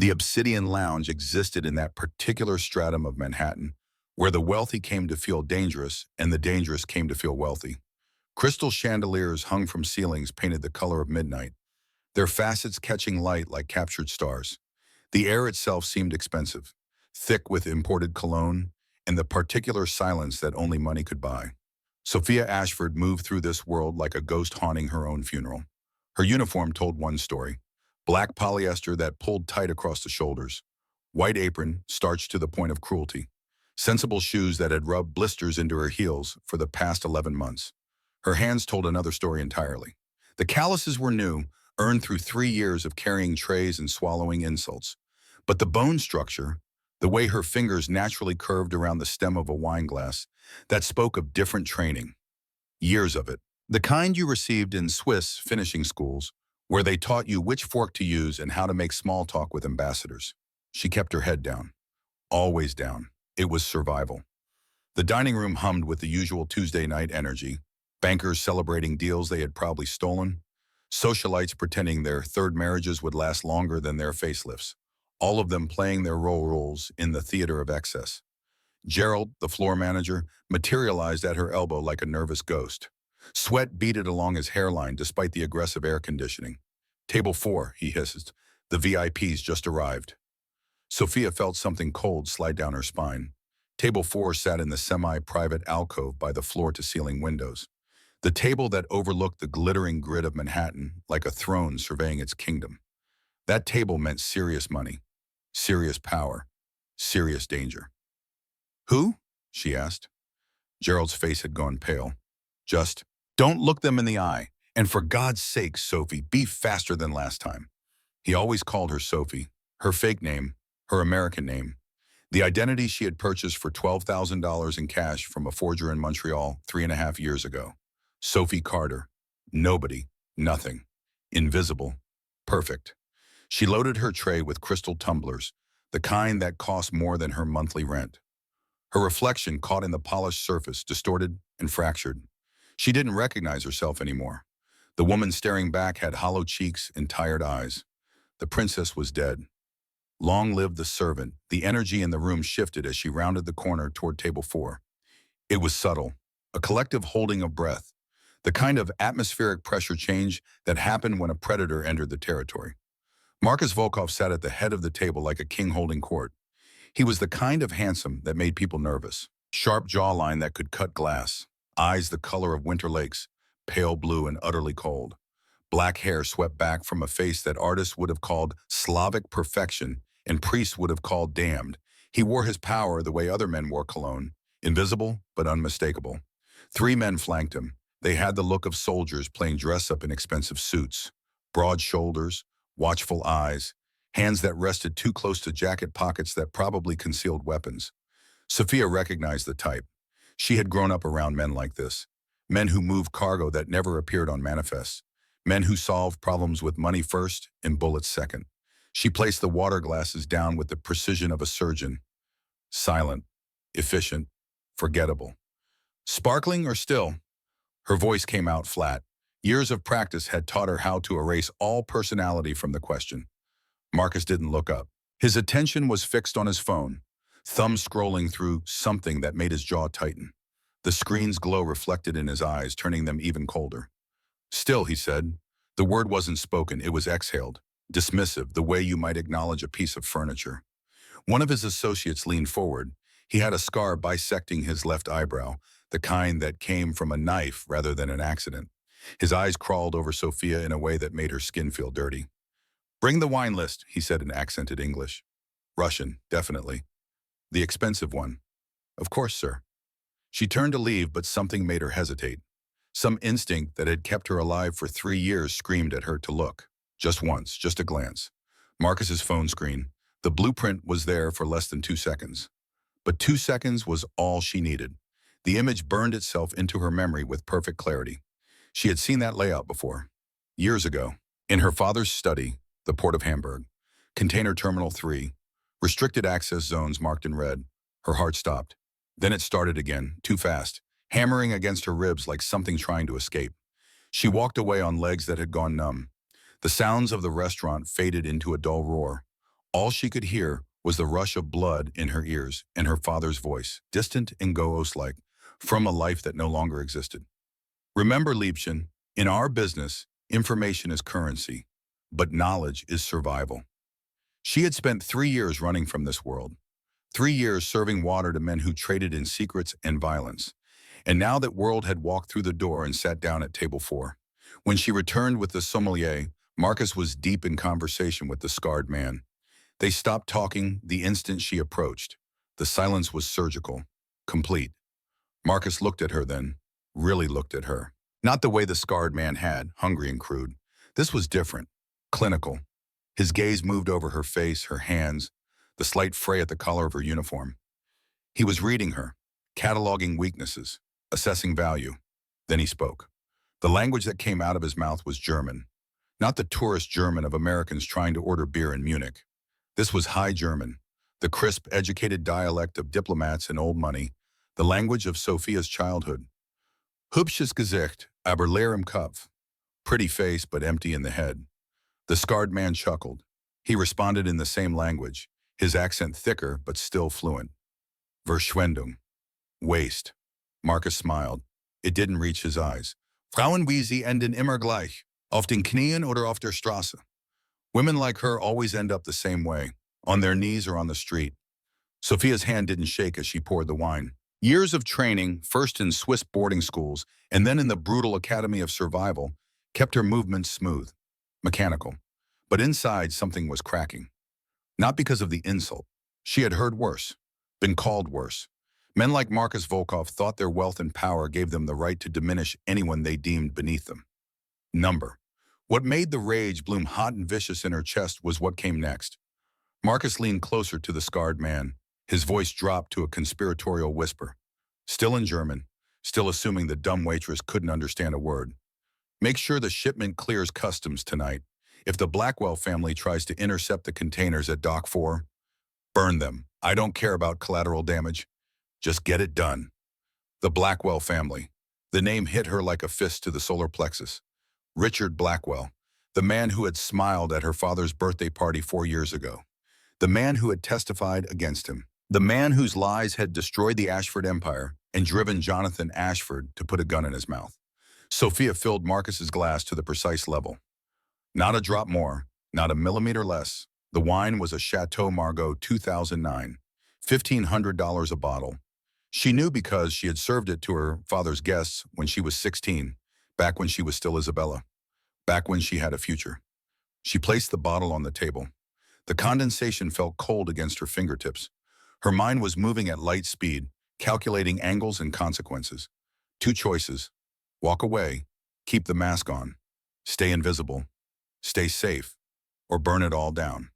The Obsidian Lounge existed in that particular stratum of Manhattan, where the wealthy came to feel dangerous and the dangerous came to feel wealthy. Crystal chandeliers hung from ceilings painted the color of midnight, their facets catching light like captured stars. The air itself seemed expensive, thick with imported cologne and the particular silence that only money could buy. Sophia Ashford moved through this world like a ghost haunting her own funeral. Her uniform told one story: black polyester that pulled tight across the shoulders, white apron starched to the point of cruelty, sensible shoes that had rubbed blisters into her heels for the past 11 months. Her hands told another story entirely. The calluses were new, earned through 3 years of carrying trays and swallowing insults. But the bone structure, the way her fingers naturally curved around the stem of a wine glass, that spoke of different training. Years of it. The kind you received in Swiss finishing schools, where they taught you which fork to use and how to make small talk with ambassadors. She kept her head down. Always down. It was survival. The dining room hummed with the usual Tuesday night energy. Bankers celebrating deals they had probably stolen. Socialites pretending their third marriages would last longer than their facelifts. All of them playing their roles in the theater of excess. Gerald, the floor manager, materialized at her elbow like a nervous ghost. Sweat beaded along his hairline despite the aggressive air conditioning. "Table 4, he hissed. "The VIPs just arrived." Sophia felt something cold slide down her spine. Table 4 sat in the semi-private alcove by the floor-to-ceiling windows. The table that overlooked the glittering grid of Manhattan like a throne surveying its kingdom. That table meant serious money, serious power, serious danger. "Who?" she asked. Gerald's face had gone pale. "Just don't look them in the eye. And for God's sake, Sophie, be faster than last time." He always called her Sophie, her fake name, her American name. The identity she had purchased for $12,000 in cash from a forger in Montreal 3.5 years ago. Sophie Carter. Nobody. Nothing. Invisible. Perfect. She loaded her tray with crystal tumblers, the kind that cost more than her monthly rent. Her reflection caught in the polished surface, distorted and fractured. She didn't recognize herself anymore. The woman staring back had hollow cheeks and tired eyes. The princess was dead. Long lived the servant. The energy in the room shifted as she rounded the corner toward table 4. It was subtle, a collective holding of breath, the kind of atmospheric pressure change that happened when a predator entered the territory. Marcus Volkov sat at the head of the table like a king holding court. He was the kind of handsome that made people nervous. Sharp jawline that could cut glass. Eyes the color of winter lakes, pale blue and utterly cold. Black hair swept back from a face that artists would have called Slavic perfection and priests would have called damned. He wore his power the way other men wore cologne, invisible but unmistakable. 3 men flanked him. They had the look of soldiers playing dress-up in expensive suits. Broad shoulders, watchful eyes, hands that rested too close to jacket pockets that probably concealed weapons. Sophia recognized the type. She had grown up around men like this. Men who moved cargo that never appeared on manifests. Men who solved problems with money first and bullets second. She placed the water glasses down with the precision of a surgeon. Silent, efficient, forgettable. "Sparkling or still?" Her voice came out flat. Years of practice had taught her how to erase all personality from the question. Marcus didn't look up. His attention was fixed on his phone, thumb scrolling through something that made his jaw tighten. The screen's glow reflected in his eyes, turning them even colder. "Still," he said. The word wasn't spoken, it was exhaled, dismissive, the way you might acknowledge a piece of furniture. One of his associates leaned forward. He had a scar bisecting his left eyebrow, the kind that came from a knife rather than an accident. His eyes crawled over Sophia in a way that made her skin feel dirty. "Bring the wine list," he said in accented English. Russian, definitely. "The expensive one." "Of course, sir." She turned to leave, but something made her hesitate. Some instinct that had kept her alive for 3 years screamed at her to look. Just once, just a glance. Marcus's phone screen. The blueprint was there for less than 2 seconds. But 2 seconds was all she needed. The image burned itself into her memory with perfect clarity. She had seen that layout before. Years ago. In her father's study, the Port of Hamburg. Container Terminal 3. Restricted access zones marked in red. Her heart stopped. Then it started again, too fast, hammering against her ribs like something trying to escape. She walked away on legs that had gone numb. The sounds of the restaurant faded into a dull roar. All she could hear was the rush of blood in her ears and her father's voice, distant and ghost-like, from a life that no longer existed. Remember, Liebchen, in our business, information is currency, but knowledge is survival. She had spent 3 years running from this world, 3 years serving water to men who traded in secrets and violence. And now that world had walked through the door and sat down at table 4. When she returned with the sommelier, Marcus was deep in conversation with the scarred man. They stopped talking the instant she approached. The silence was surgical, complete. Marcus looked at her then, really looked at her. Not the way the scarred man had, hungry and crude. This was different, clinical. His gaze moved over her face, her hands, the slight fray at the collar of her uniform. He was reading her, cataloging weaknesses, assessing value. Then he spoke. The language that came out of his mouth was German, not the tourist German of Americans trying to order beer in Munich. This was High German, the crisp, educated dialect of diplomats and old money, the language of Sophia's childhood. Hübsches Gesicht, aber leer im Kopf. Pretty face, but empty in the head. The scarred man chuckled. He responded in the same language, his accent thicker but still fluent. Verschwendung. Waste. Marcus smiled. It didn't reach his eyes. Frauen wie sie enden immer gleich, auf den Knien oder auf der Straße. Women like her always end up the same way, on their knees or on the street. Sophia's hand didn't shake as she poured the wine. Years of training, first in Swiss boarding schools and then in the brutal academy of survival, kept her movements smooth, mechanical. But inside, something was cracking. Not because of the insult. She had heard worse, been called worse. Men like Marcus Volkov thought their wealth and power gave them the right to diminish anyone they deemed beneath them. Number. What made the rage bloom hot and vicious in her chest was what came next. Marcus leaned closer to the scarred man. His voice dropped to a conspiratorial whisper. Still in German, still assuming the dumb waitress couldn't understand a word. Make sure the shipment clears customs tonight. If the Blackwell family tries to intercept the containers at Dock 4, burn them. I don't care about collateral damage. Just get it done. The Blackwell family. The name hit her like a fist to the solar plexus. Richard Blackwell, the man who had smiled at her father's birthday party 4 years ago. The man who had testified against him. The man whose lies had destroyed the Ashford Empire and driven Jonathan Ashford to put a gun in his mouth. Sophia filled Marcus's glass to the precise level. Not a drop more, not a millimeter less. The wine was a Chateau Margaux 2009, $1,500 a bottle. She knew because she had served it to her father's guests when she was 16, back when she was still Isabella, back when she had a future. She placed the bottle on the table. The condensation felt cold against her fingertips. Her mind was moving at light speed, calculating angles and consequences. 2 choices. Walk away, keep the mask on, stay invisible, stay safe, or burn it all down.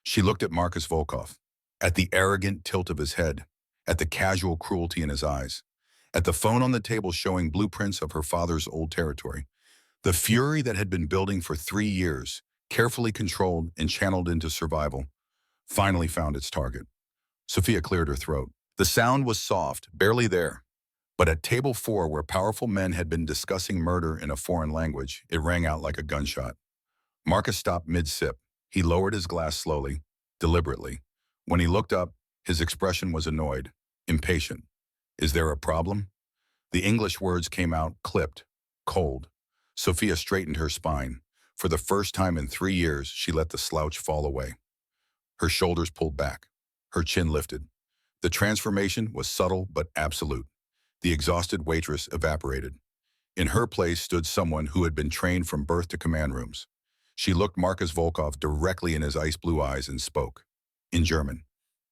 She looked at Marcus Volkov, at the arrogant tilt of his head, at the casual cruelty in his eyes, at the phone on the table showing blueprints of her father's old territory. The fury that had been building for 3 years, carefully controlled and channeled into survival, finally found its target. Sophia cleared her throat. The sound was soft, barely there. But at table 4, where powerful men had been discussing murder in a foreign language, it rang out like a gunshot. Marcus stopped mid-sip. He lowered his glass slowly, deliberately. When he looked up, his expression was annoyed, impatient. Is there a problem? The English words came out clipped, cold. Sophia straightened her spine. For the first time in 3 years, she let the slouch fall away. Her shoulders pulled back. Her chin lifted. The transformation was subtle but absolute. The exhausted waitress evaporated. In her place stood someone who had been trained from birth to command rooms. She looked Marcus Volkov directly in his ice-blue eyes and spoke, in German.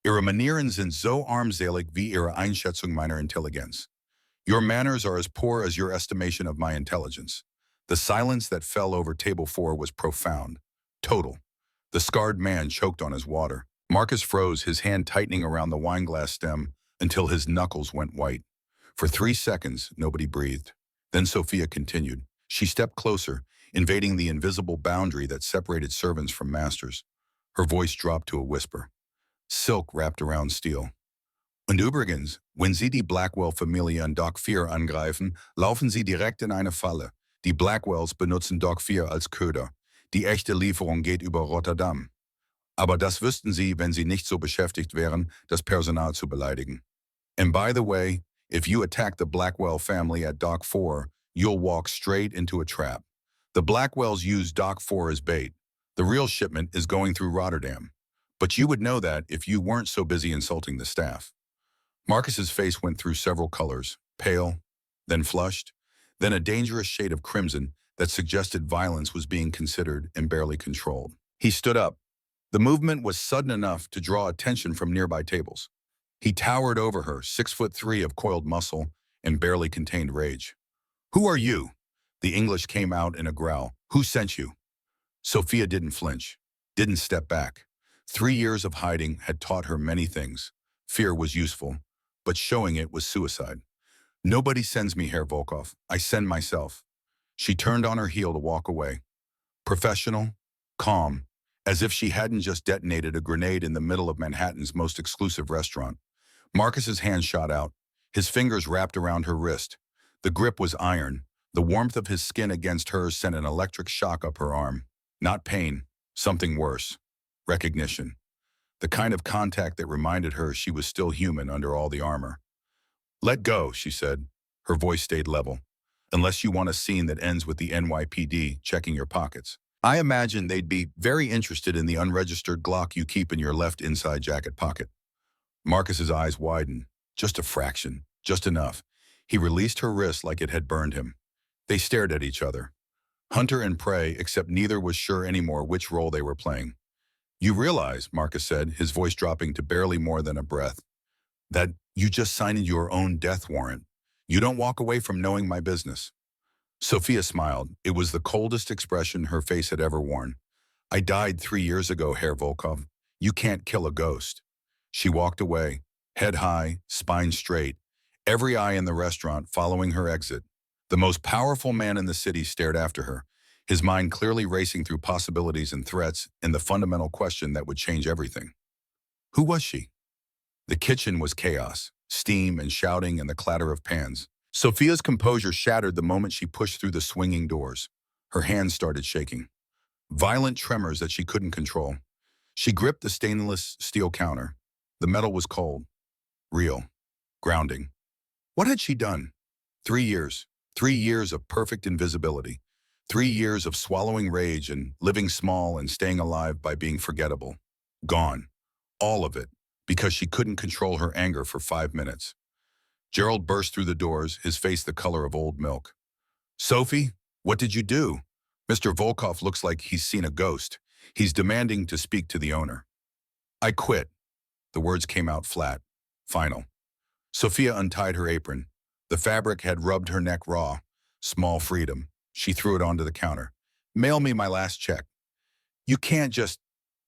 Ihre Manieren sind so armselig wie Ihre Einschätzung meiner Intelligenz. Your manners are as poor as your estimation of my intelligence. The silence that fell over table 4 was profound, total. The scarred man choked on his water. Marcus froze, his hand tightening around the wineglass stem until his knuckles went white. For 3 seconds, nobody breathed. Then Sophia continued. She stepped closer, invading the invisible boundary that separated servants from masters. Her voice dropped to a whisper. Silk wrapped around steel. Und übrigens, wenn Sie die Blackwell-Familie an Dock 4 angreifen, laufen Sie direkt in eine Falle. Die Blackwells benutzen Dock 4 als Köder. Die echte Lieferung geht über Rotterdam. Aber das wüssten sie, wenn sie nicht so beschäftigt wären, das Personal zu beleidigen. And by the way, if you attack the Blackwell family at Dock 4, you'll walk straight into a trap. The Blackwells use Dock 4 as bait. The real shipment is going through Rotterdam. But you would know that if you weren't so busy insulting the staff. Marcus's face went through several colors, pale, then flushed, then a dangerous shade of crimson that suggested violence was being considered and barely controlled. He stood up. The movement was sudden enough to draw attention from nearby tables. He towered over her, 6'3" of coiled muscle and barely contained rage. "Who are you?" The English came out in a growl. "Who sent you?" Sophia didn't flinch, didn't step back. 3 years of hiding had taught her many things. Fear was useful, but showing it was suicide. "Nobody sends me, Herr Volkov. I send myself." She turned on her heel to walk away. Professional, calm, as if she hadn't just detonated a grenade in the middle of Manhattan's most exclusive restaurant. Marcus's hand shot out, his fingers wrapped around her wrist. The grip was iron. The warmth of his skin against hers sent an electric shock up her arm. Not pain, something worse. Recognition. The kind of contact that reminded her she was still human under all the armor. "Let go," she said. Her voice stayed level. "Unless you want a scene that ends with the NYPD checking your pockets. I imagine they'd be very interested in the unregistered Glock you keep in your left inside jacket pocket." Marcus's eyes widened. Just a fraction. Just enough. He released her wrist like it had burned him. They stared at each other. Hunter and prey, except neither was sure anymore which role they were playing. "You realize," Marcus said, his voice dropping to barely more than a breath, "that you just signed your own death warrant. You don't walk away from knowing my business." Sophia smiled. It was the coldest expression her face had ever worn. "I died 3 years ago, Herr Volkov. You can't kill a ghost." She walked away, head high, spine straight, every eye in the restaurant following her exit. The most powerful man in the city stared after her, his mind clearly racing through possibilities and threats and the fundamental question that would change everything. Who was she? The kitchen was chaos, steam and shouting and the clatter of pans. Sophia's composure shattered the moment she pushed through the swinging doors. Her hands started shaking. Violent tremors that she couldn't control. She gripped the stainless steel counter. The metal was cold, real, grounding. What had she done? 3 years. 3 years of perfect invisibility. 3 years of swallowing rage and living small and staying alive by being forgettable. Gone. All of it, because she couldn't control her anger for 5 minutes. Gerald burst through the doors, his face the color of old milk. "Sophie, what did you do? Mr. Volkov looks like he's seen a ghost. He's demanding to speak to the owner." "I quit." The words came out flat, final. Sophia untied her apron. The fabric had rubbed her neck raw. Small freedom. She threw it onto the counter. "Mail me my last check." "You can't just—"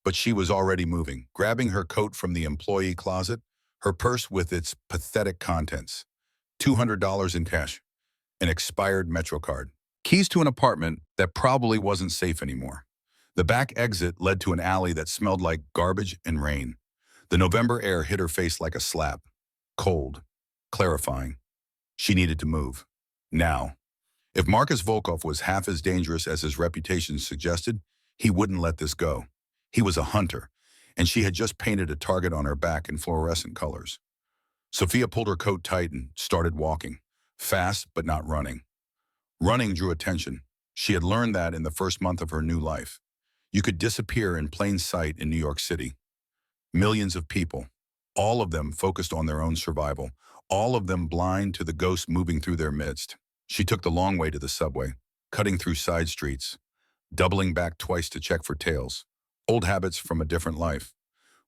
But she was already moving, grabbing her coat from the employee closet, her purse with its pathetic contents. $200 in cash. An expired Metro card. Keys to an apartment that probably wasn't safe anymore. The back exit led to an alley that smelled like garbage and rain. The November air hit her face like a slap. Cold. Clarifying. She needed to move. Now. If Marcus Volkov was half as dangerous as his reputation suggested, he wouldn't let this go. He was a hunter, and she had just painted a target on her back in fluorescent colors. Sophia pulled her coat tight and started walking. Fast, but not running. Running drew attention. She had learned that in the first month of her new life. You could disappear in plain sight in New York City. Millions of people, all of them focused on their own survival, all of them blind to the ghosts moving through their midst. She took the long way to the subway, cutting through side streets, doubling back twice to check for tails. Old habits from a different life.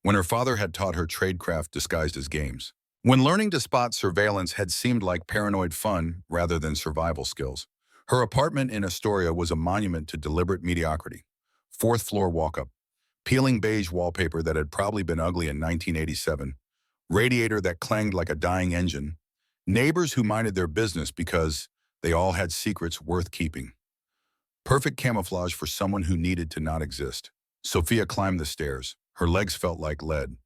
When her father had taught her tradecraft disguised as games. When learning to spot surveillance had seemed like paranoid fun rather than survival skills. Her apartment in Astoria was a monument to deliberate mediocrity. Fourth floor walk-up. Peeling beige wallpaper that had probably been ugly in 1987. Radiator that clanged like a dying engine. Neighbors who minded their business because they all had secrets worth keeping. Perfect camouflage for someone who needed to not exist. Sophia climbed the stairs. Her legs felt like lead.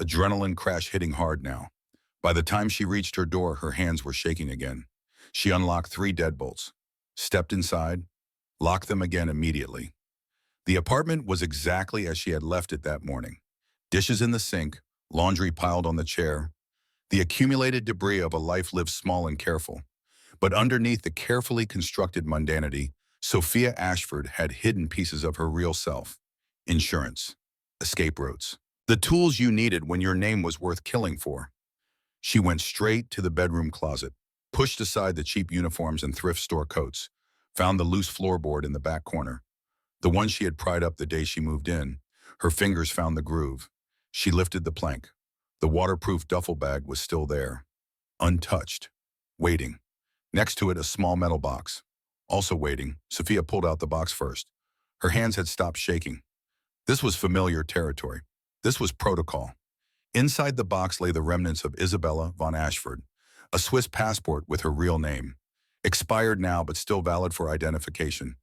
Adrenaline crash hitting hard now. By the time she reached her door, her hands were shaking again. She unlocked 3 deadbolts, stepped inside, locked them again immediately. The apartment was exactly as she had left it that morning. Dishes in the sink, laundry piled on the chair, the accumulated debris of a life lived small and careful. But underneath the carefully constructed mundanity, Sophia Ashford had hidden pieces of her real self. Insurance, escape routes, the tools you needed when your name was worth killing for. She went straight to the bedroom closet, pushed aside the cheap uniforms and thrift store coats, found the loose floorboard in the back corner, the one she had pried up the day she moved in. Her fingers found the groove. She lifted the plank. The waterproof duffel bag was still there, untouched, waiting. Next to it, a small metal box. Also waiting, Sophia pulled out the box first. Her hands had stopped shaking. This was familiar territory. This was protocol. Inside the box lay the remnants of Isabella von Ashford, a Swiss passport with her real name. Expired now but still valid for identification.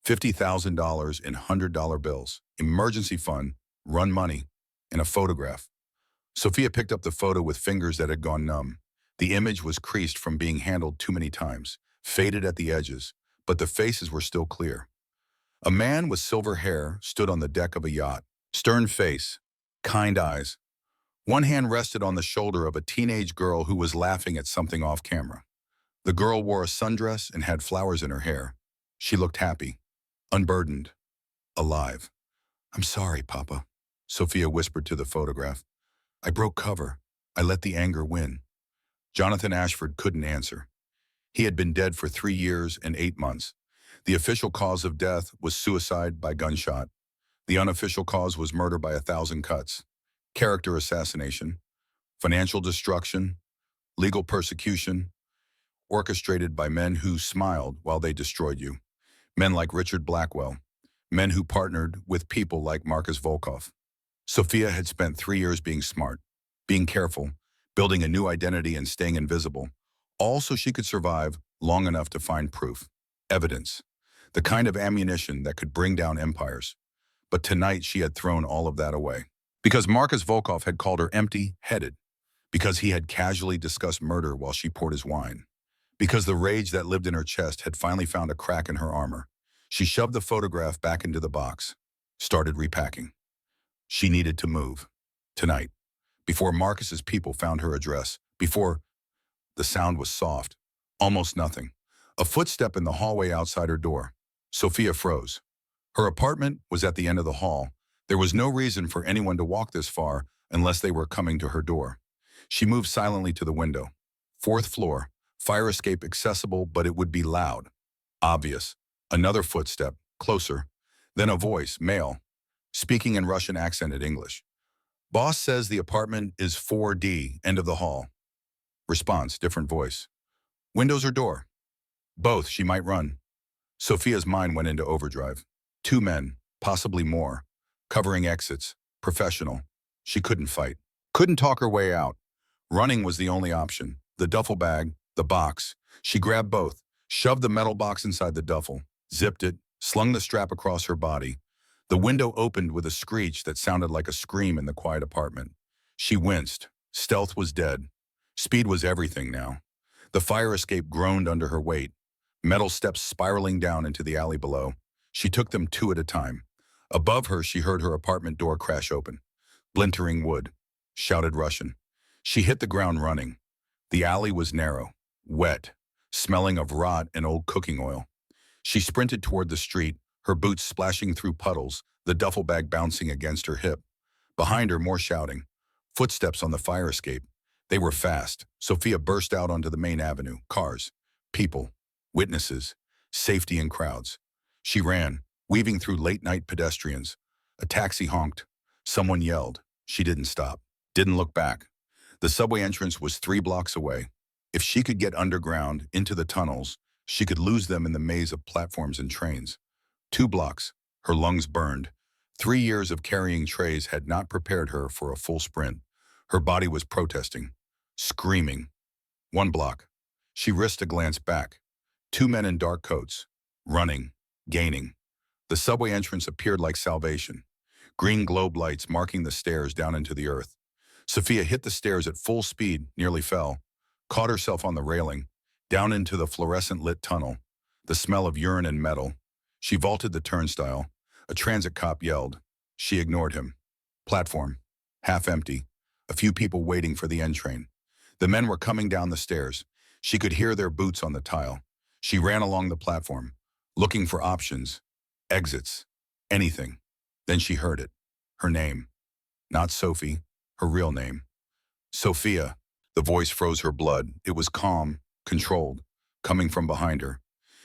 $50,000 in $100 bills, emergency fund, run money, and a photograph. Sophia picked up the photo with fingers that had gone numb. The image was creased from being handled too many times, faded at the edges, but the faces were still clear. A man with silver hair stood on the deck of a yacht, stern face, kind eyes. One hand rested on the shoulder of a teenage girl who was laughing at something off camera. The girl wore a sundress and had flowers in her hair. She looked happy, unburdened, alive. "I'm sorry, Papa," Sophia whispered to the photograph. "I broke cover. I let the anger win." Jonathan Ashford couldn't answer. He had been dead for 3 years and 8 months. The official cause of death was suicide by gunshot. The unofficial cause was murder by 1,000 cuts, character assassination, financial destruction, legal persecution, orchestrated by men who smiled while they destroyed you. Men like Richard Blackwell, men who partnered with people like Marcus Volkov. Sophia had spent 3 years being smart, being careful, building a new identity and staying invisible, all so she could survive long enough to find proof, evidence, the kind of ammunition that could bring down empires. But tonight she had thrown all of that away. Because Marcus Volkov had called her empty-headed, because he had casually discussed murder while she poured his wine, because the rage that lived in her chest had finally found a crack in her armor. She shoved the photograph back into the box, started repacking. She needed to move. Tonight. Before Marcus's people found her address. Before the sound was soft. Almost nothing. A footstep in the hallway outside her door. Sophia froze. Her apartment was at the end of the hall. There was no reason for anyone to walk this far unless they were coming to her door. She moved silently to the window. 4th floor. Fire escape accessible, but it would be loud. Obvious. Another footstep. Closer. Then a voice, male, speaking in Russian accented English. "Boss says the apartment is 4D, end of the hall." Response, different voice. "Windows or door?" "Both, she might run." Sophia's mind went into overdrive. 2 men, possibly more, covering exits, professional. She couldn't fight, couldn't talk her way out. Running was the only option. The duffel bag, the box. She grabbed both, shoved the metal box inside the duffel, zipped it, slung the strap across her body. The window opened with a screech that sounded like a scream in the quiet apartment. She winced. Stealth was dead. Speed was everything now. The fire escape groaned under her weight. Metal steps spiraling down into the alley below. She took them 2 at a time. Above her, she heard her apartment door crash open. Splintering wood. Shouted Russian. She hit the ground running. The alley was narrow, wet, smelling of rot and old cooking oil. She sprinted toward the street, her boots splashing through puddles, the duffel bag bouncing against her hip. Behind her, more shouting. Footsteps on the fire escape. They were fast. Sophia burst out onto the main avenue. Cars, people, witnesses, safety and crowds. She ran, weaving through late-night pedestrians. A taxi honked. Someone yelled. She didn't stop, didn't look back. The subway entrance was 3 blocks away. If she could get underground, into the tunnels, she could lose them in the maze of platforms and trains. 2 blocks. Her lungs burned. 3 years of carrying trays had not prepared her for a full sprint. Her body was protesting, screaming. 1 block. She risked a glance back. 2 men in dark coats, running, gaining. The subway entrance appeared like salvation. Green globe lights marking the stairs down into the earth. Sophia hit the stairs at full speed, nearly fell, caught herself on the railing, down into the fluorescent-lit tunnel, the smell of urine and metal. She vaulted the turnstile. A transit cop yelled. She ignored him. Platform. Half empty. A few people waiting for the end train. The men were coming down the stairs. She could hear their boots on the tile. She ran along the platform, looking for options, exits, anything. Then she heard it. Her name. Not Sophie, her real name. Sophia. The voice froze her blood. It was calm, controlled, coming from behind her.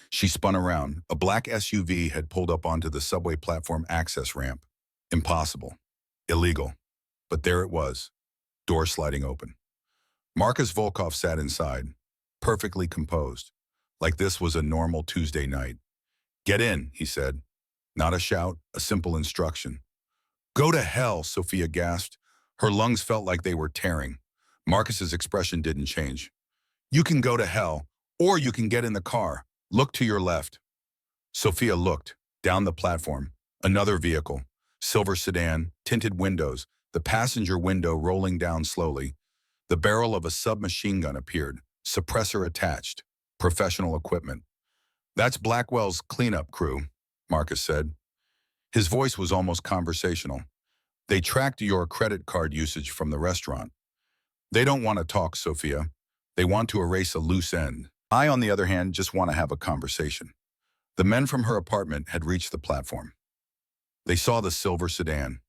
She spun around. A black SUV had pulled up onto the subway platform access ramp. Impossible. Illegal. But there it was. Door sliding open. Marcus Volkov sat inside, perfectly composed, like this was a normal Tuesday night. Get in, he said. Not a shout, a simple instruction. Go to hell, Sophia gasped. Her lungs felt like they were tearing. Marcus's expression didn't change. You can go to hell, or you can get in the car. Look to your left. Sophia looked, down the platform. Another vehicle, silver sedan, tinted windows, the passenger window rolling down slowly. The barrel of a submachine gun appeared, suppressor attached, professional equipment. That's Blackwell's cleanup crew, Marcus said. His voice was almost conversational. They tracked your credit card usage from the restaurant. They don't want to talk, Sophia. They want to erase a loose end. I, on the other hand, just want to have a conversation. The men from her apartment had reached the platform. They saw the silver sedan,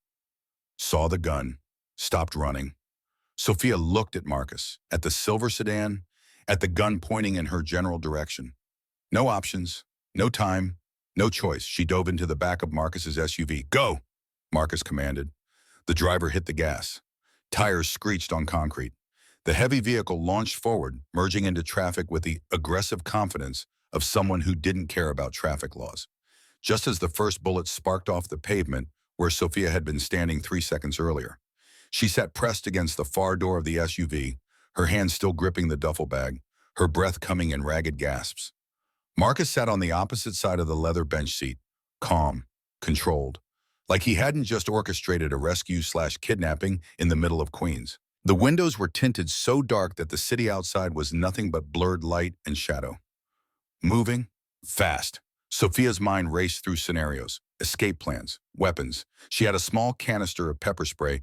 saw the gun, stopped running. Sophia looked at Marcus, at the silver sedan, at the gun pointing in her general direction. No options, no time, no choice. She dove into the back of Marcus's SUV. Go, Marcus commanded. The driver hit the gas. Tires screeched on concrete. The heavy vehicle launched forward, merging into traffic with the aggressive confidence of someone who didn't care about traffic laws. Just as the first bullet sparked off the pavement where Sophia had been standing 3 seconds earlier. She sat pressed against the far door of the SUV, her hand still gripping the duffel bag, her breath coming in ragged gasps. Marcus sat on the opposite side of the leather bench seat, calm, controlled, like he hadn't just orchestrated a rescue/kidnapping in the middle of Queens. The windows were tinted so dark that the city outside was nothing but blurred light and shadow. Moving, fast. Sophia's mind raced through scenarios, escape plans, weapons. She had a small canister of pepper spray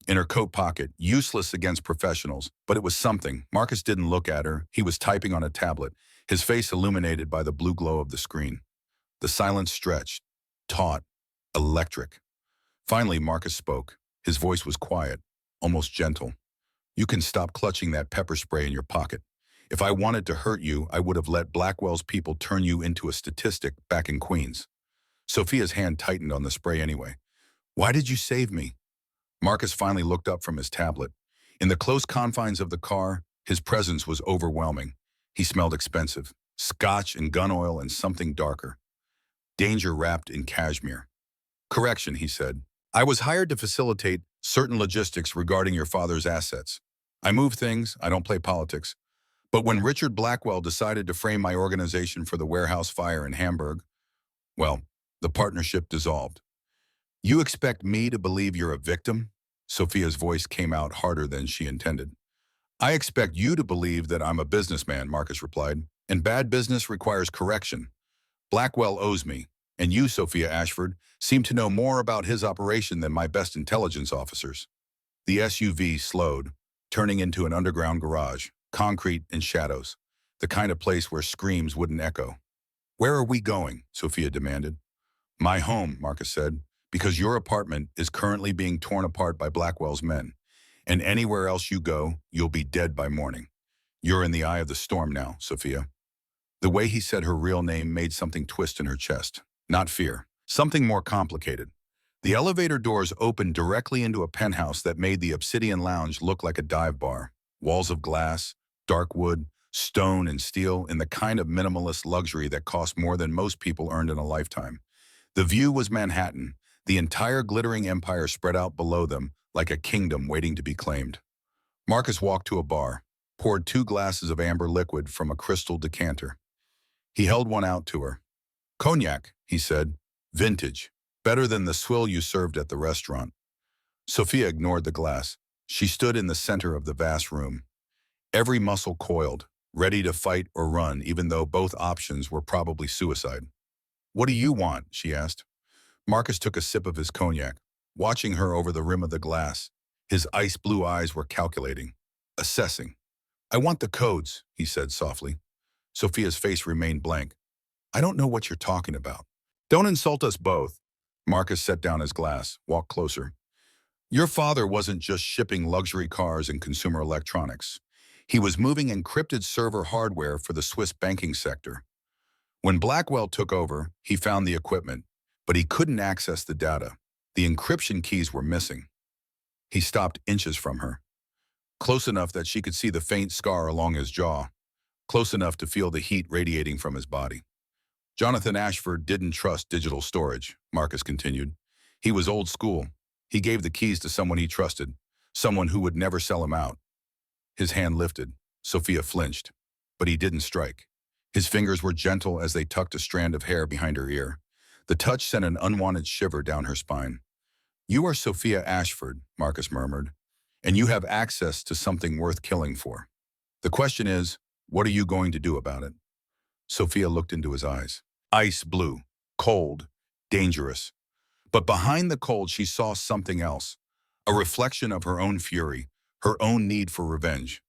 in her coat pocket, useless against professionals, but it was something. Marcus didn't look at her. He was typing on a tablet, his face illuminated by the blue glow of the screen. The silence stretched, taut, electric. Finally, Marcus spoke. His voice was quiet, almost gentle. You can stop clutching that pepper spray in your pocket. If I wanted to hurt you, I would have let Blackwell's people turn you into a statistic back in Queens. Sophia's hand tightened on the spray anyway. Why did you save me? Marcus finally looked up from his tablet. In the close confines of the car, his presence was overwhelming. He smelled expensive, scotch and gun oil and something darker. Danger wrapped in cashmere. Correction, he said. I was hired to facilitate certain logistics regarding your father's assets. I move things, I don't play politics. But when Richard Blackwell decided to frame my organization for the warehouse fire in Hamburg, well, the partnership dissolved. You expect me to believe you're a victim? Sophia's voice came out harder than she intended. I expect you to believe that I'm a businessman, Marcus replied, and bad business requires correction. Blackwell owes me, and you, Sophia Ashford, seem to know more about his operation than my best intelligence officers. The SUV slowed, turning into an underground garage, concrete and shadows, the kind of place where screams wouldn't echo. Where are we going? Sophia demanded. My home, Marcus said, because your apartment is currently being torn apart by Blackwell's men, and anywhere else you go, you'll be dead by morning. You're in the eye of the storm now, Sophia. The way he said her real name made something twist in her chest. Not fear, something more complicated. The elevator doors opened directly into a penthouse that made the Obsidian Lounge look like a dive bar. Walls of glass, dark wood, stone and steel in the kind of minimalist luxury that cost more than most people earned in a lifetime. The view was Manhattan, the entire glittering empire spread out below them like a kingdom waiting to be claimed. Marcus walked to a bar, poured 2 glasses of amber liquid from a crystal decanter. He held one out to her. Cognac, he said, vintage, better than the swill you served at the restaurant. Sophia ignored the glass. She stood in the center of the vast room. Every muscle coiled, ready to fight or run, even though both options were probably suicide. What do you want? She asked. Marcus took a sip of his cognac, watching her over the rim of the glass. His ice blue eyes were calculating, assessing. I want the codes, he said softly. Sophia's face remained blank. I don't know what you're talking about. Don't insult us both. Marcus set down his glass, walked closer. Your father wasn't just shipping luxury cars and consumer electronics. He was moving encrypted server hardware for the Swiss banking sector. When Blackwell took over, he found the equipment, but he couldn't access the data. The encryption keys were missing. He stopped inches from her, close enough that she could see the faint scar along his jaw, close enough to feel the heat radiating from his body. Jonathan Ashford didn't trust digital storage, Marcus continued. He was old school. He gave the keys to someone he trusted, someone who would never sell him out. His hand lifted. Sophia flinched, but he didn't strike. His fingers were gentle as they tucked a strand of hair behind her ear. The touch sent an unwanted shiver down her spine. You are Sophia Ashford, Marcus murmured, and you have access to something worth killing for. The question is, what are you going to do about it? Sophia looked into his eyes. Ice blue, cold, dangerous. But behind the cold, she saw something else, a reflection of her own fury, her own need for revenge.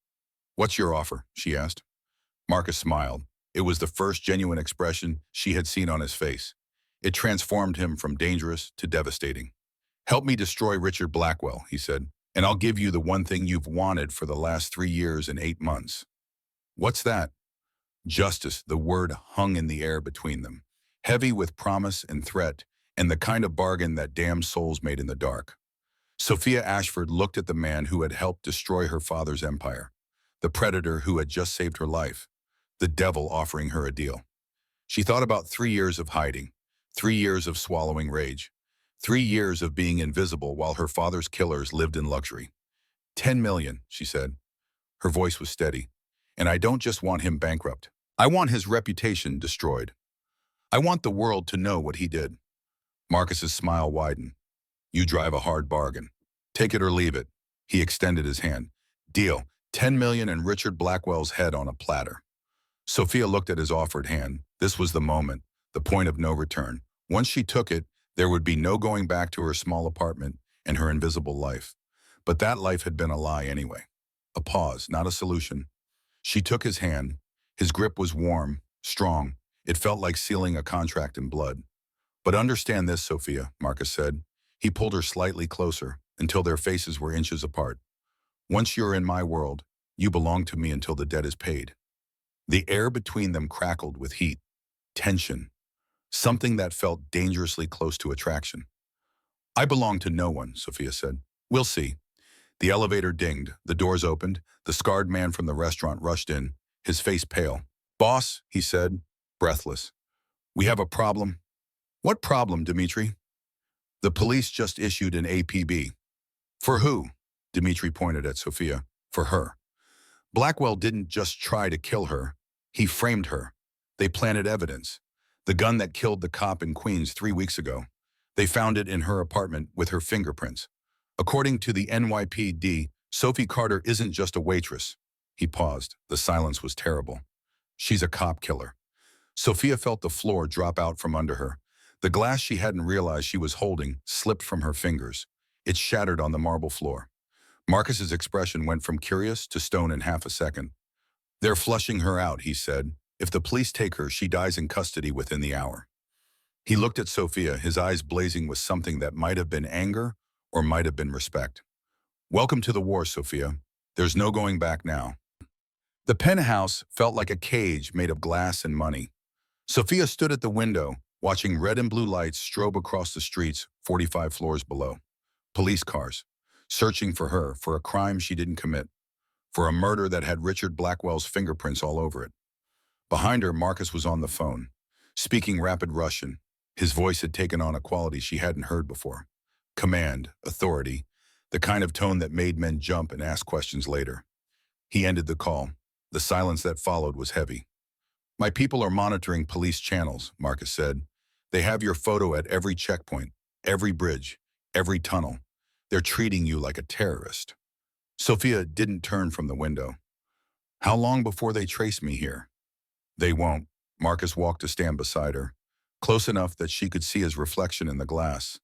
What's your offer? She asked. Marcus smiled. It was the first genuine expression she had seen on his face. It transformed him from dangerous to devastating. Help me destroy Richard Blackwell, he said, and I'll give you the one thing you've wanted for the last 3 years and 8 months. What's that? Justice, the word hung in the air between them, heavy with promise and threat, and the kind of bargain that damned souls made in the dark. Sophia Ashford looked at the man who had helped destroy her father's empire, the predator who had just saved her life, the devil offering her a deal. She thought about 3 years of hiding, 3 years of swallowing rage, 3 years of being invisible while her father's killers lived in luxury. 10 million, she said. Her voice was steady. And I don't just want him bankrupt. I want his reputation destroyed. I want the world to know what he did. Marcus's smile widened. You drive a hard bargain. Take it or leave it. He extended his hand. Deal. 10 million and Richard Blackwell's head on a platter. Sophia looked at his offered hand. This was the moment, the point of no return. Once she took it, there would be no going back to her small apartment and her invisible life. But that life had been a lie anyway. A pause, not a solution. She took his hand. His grip was warm, strong. It felt like sealing a contract in blood. But understand this, Sophia, Marcus said. He pulled her slightly closer, until their faces were inches apart. Once you're in my world, you belong to me until the debt is paid. The air between them crackled with heat, tension, something that felt dangerously close to attraction. I belong to no one, Sophia said. We'll see. The elevator dinged, the doors opened, the scarred man from the restaurant rushed in, his face pale. Boss, he said, breathless. We have a problem. What problem, Dimitri? The police just issued an APB. For who? Dimitri pointed at Sophia. For her. Blackwell didn't just try to kill her. He framed her. They planted evidence. The gun that killed the cop in Queens 3 weeks ago. They found it in her apartment with her fingerprints. According to the NYPD, Sophie Carter isn't just a waitress. He paused. The silence was terrible. She's a cop killer. Sophia felt the floor drop out from under her. The glass she hadn't realized she was holding slipped from her fingers. It shattered on the marble floor. Marcus's expression went from curious to stone in half a second. They're flushing her out, he said. If the police take her, she dies in custody within the hour. He looked at Sophia, his eyes blazing with something that might have been anger or might have been respect. Welcome to the war, Sophia. There's no going back now. The penthouse felt like a cage made of glass and money. Sophia stood at the window, watching red and blue lights strobe across the streets 45 floors below. Police cars, searching for her for a crime she didn't commit, for a murder that had Richard Blackwell's fingerprints all over it. Behind her, Marcus was on the phone, speaking rapid Russian. His voice had taken on a quality she hadn't heard before. Command, authority, the kind of tone that made men jump and ask questions later. He ended the call. The silence that followed was heavy. My people are monitoring police channels, Marcus said. They have your photo at every checkpoint, every bridge, every tunnel. They're treating you like a terrorist. Sophia didn't turn from the window. How long before they trace me here? They won't. Marcus walked to stand beside her. close enough that she could see his reflection in the glass.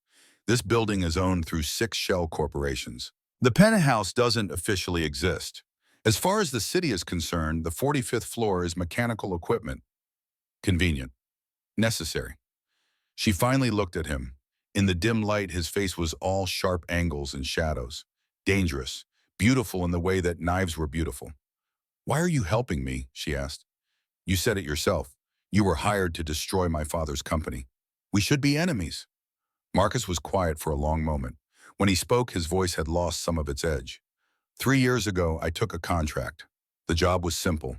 This building is owned through 6 shell corporations. The penthouse doesn't officially exist. As far as the city is concerned, the 45th floor is mechanical equipment. Convenient. Necessary. She finally looked at him. In the dim light, his face was all sharp angles and shadows. Dangerous. Beautiful in the way that knives were beautiful. "Why are you helping me?" she asked. "You said it yourself. You were hired to destroy my father's company. We should be enemies." Marcus was quiet for a long moment. When he spoke, his voice had lost some of its edge. "3 years ago, I took a contract. The job was simple.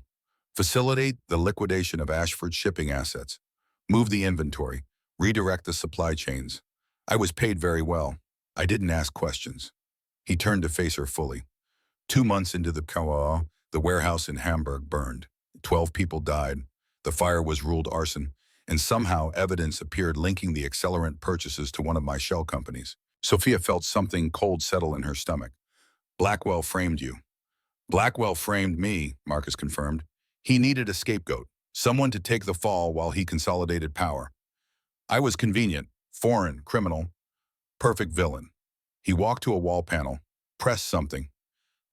Facilitate the liquidation of Ashford's shipping assets. Move the inventory. Redirect the supply chains. I was paid very well. I didn't ask questions." He turned to face her fully. 2 months into the Kawa, the warehouse in Hamburg burned. 12 people died. The fire was ruled arson, and somehow evidence appeared linking the accelerant purchases to one of my shell companies. Sophia felt something cold settle in her stomach. "Blackwell framed you." "Blackwell framed me," Marcus confirmed. "He needed a scapegoat, someone to take the fall while he consolidated power. I was convenient, foreign, criminal, perfect villain." He walked to a wall panel, pressed something.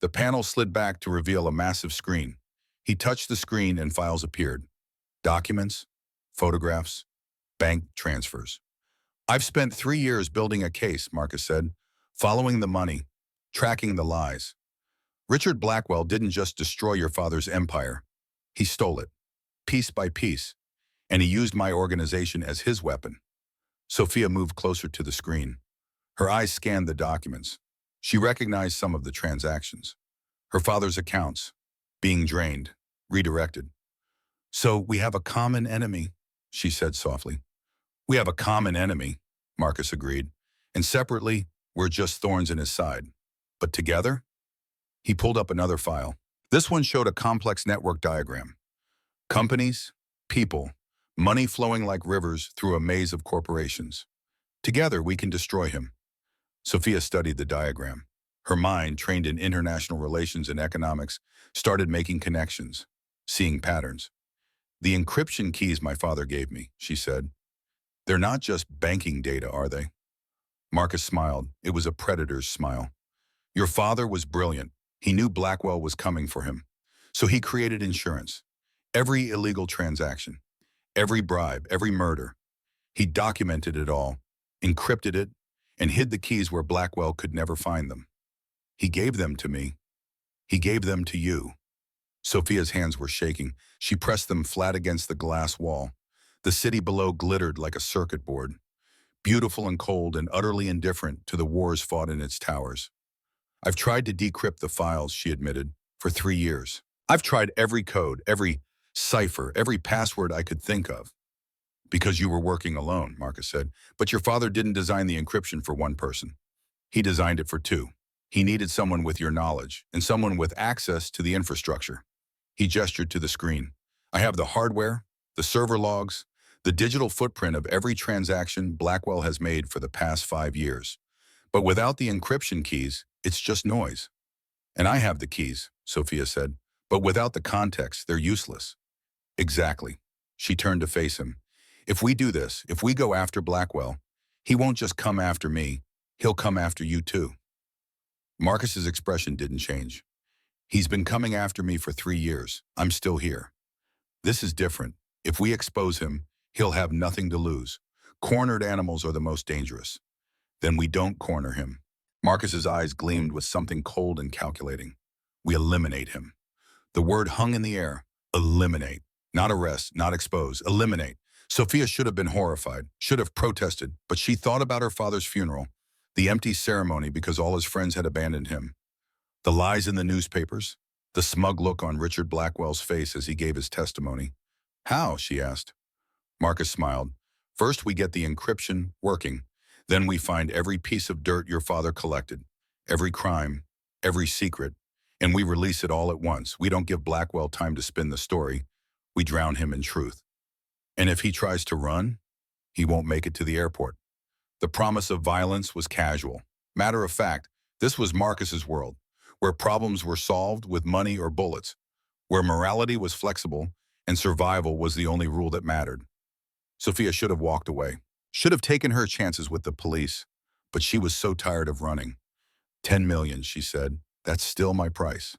The panel slid back to reveal a massive screen. He touched the screen and files appeared. Documents, photographs, bank transfers. "I've spent 3 years building a case," Marcus said, "following the money, tracking the lies. Richard Blackwell didn't just destroy your father's empire. He stole it, piece by piece, and he used my organization as his weapon." Sophia moved closer to the screen. Her eyes scanned the documents. She recognized some of the transactions. Her father's accounts, being drained, redirected. "So we have a common enemy," she said softly. "We have a common enemy," Marcus agreed. "And separately, we're just thorns in his side. But together?" He pulled up another file. This one showed a complex network diagram. Companies, people, money flowing like rivers through a maze of corporations. "Together, we can destroy him." Sophia studied the diagram. Her mind, trained in international relations and economics, started making connections, seeing patterns. "The encryption keys my father gave me," she said. "They're not just banking data, are they?" Marcus smiled. It was a predator's smile. "Your father was brilliant. He knew Blackwell was coming for him. So he created insurance. Every illegal transaction, every bribe, every murder. He documented it all, encrypted it, and hid the keys where Blackwell could never find them. He gave them to me. He gave them to you." Sophia's hands were shaking. She pressed them flat against the glass wall. The city below glittered like a circuit board, beautiful and cold and utterly indifferent to the wars fought in its towers. "I've tried to decrypt the files," she admitted, "for 3 years. I've tried every code, every cipher, every password I could think of." "Because you were working alone," Marcus said. "But your father didn't design the encryption for one person. He designed it for two. He needed someone with your knowledge and someone with access to the infrastructure." He gestured to the screen. "I have the hardware, the server logs, the digital footprint of every transaction Blackwell has made for the past 5 years. But without the encryption keys, it's just noise." "And I have the keys," Sophia said. "But without the context, they're useless." "Exactly." She turned to face him. "If we do this, if we go after Blackwell, he won't just come after me, he'll come after you too." Marcus's expression didn't change. "He's been coming after me for 3 years. I'm still here. This is different. If we expose him, he'll have nothing to lose. Cornered animals are the most dangerous. Then we don't corner him." Marcus's eyes gleamed with something cold and calculating. "We eliminate him." The word hung in the air. Eliminate. Not arrest, not expose. Eliminate. Sophia should have been horrified, should have protested, but she thought about her father's funeral, the empty ceremony because all his friends had abandoned him, the lies in the newspapers, the smug look on Richard Blackwell's face as he gave his testimony. "How?" she asked. Marcus smiled. "First we get the encryption working. Then we find every piece of dirt your father collected, every crime, every secret, and we release it all at once. We don't give Blackwell time to spin the story. We drown him in truth. And if he tries to run, he won't make it to the airport." The promise of violence was casual. Matter of fact, this was Marcus's world, where problems were solved with money or bullets, where morality was flexible and survival was the only rule that mattered. Sophia should have walked away. Should have taken her chances with the police. But she was so tired of running. 10 million, she said. That's still my price.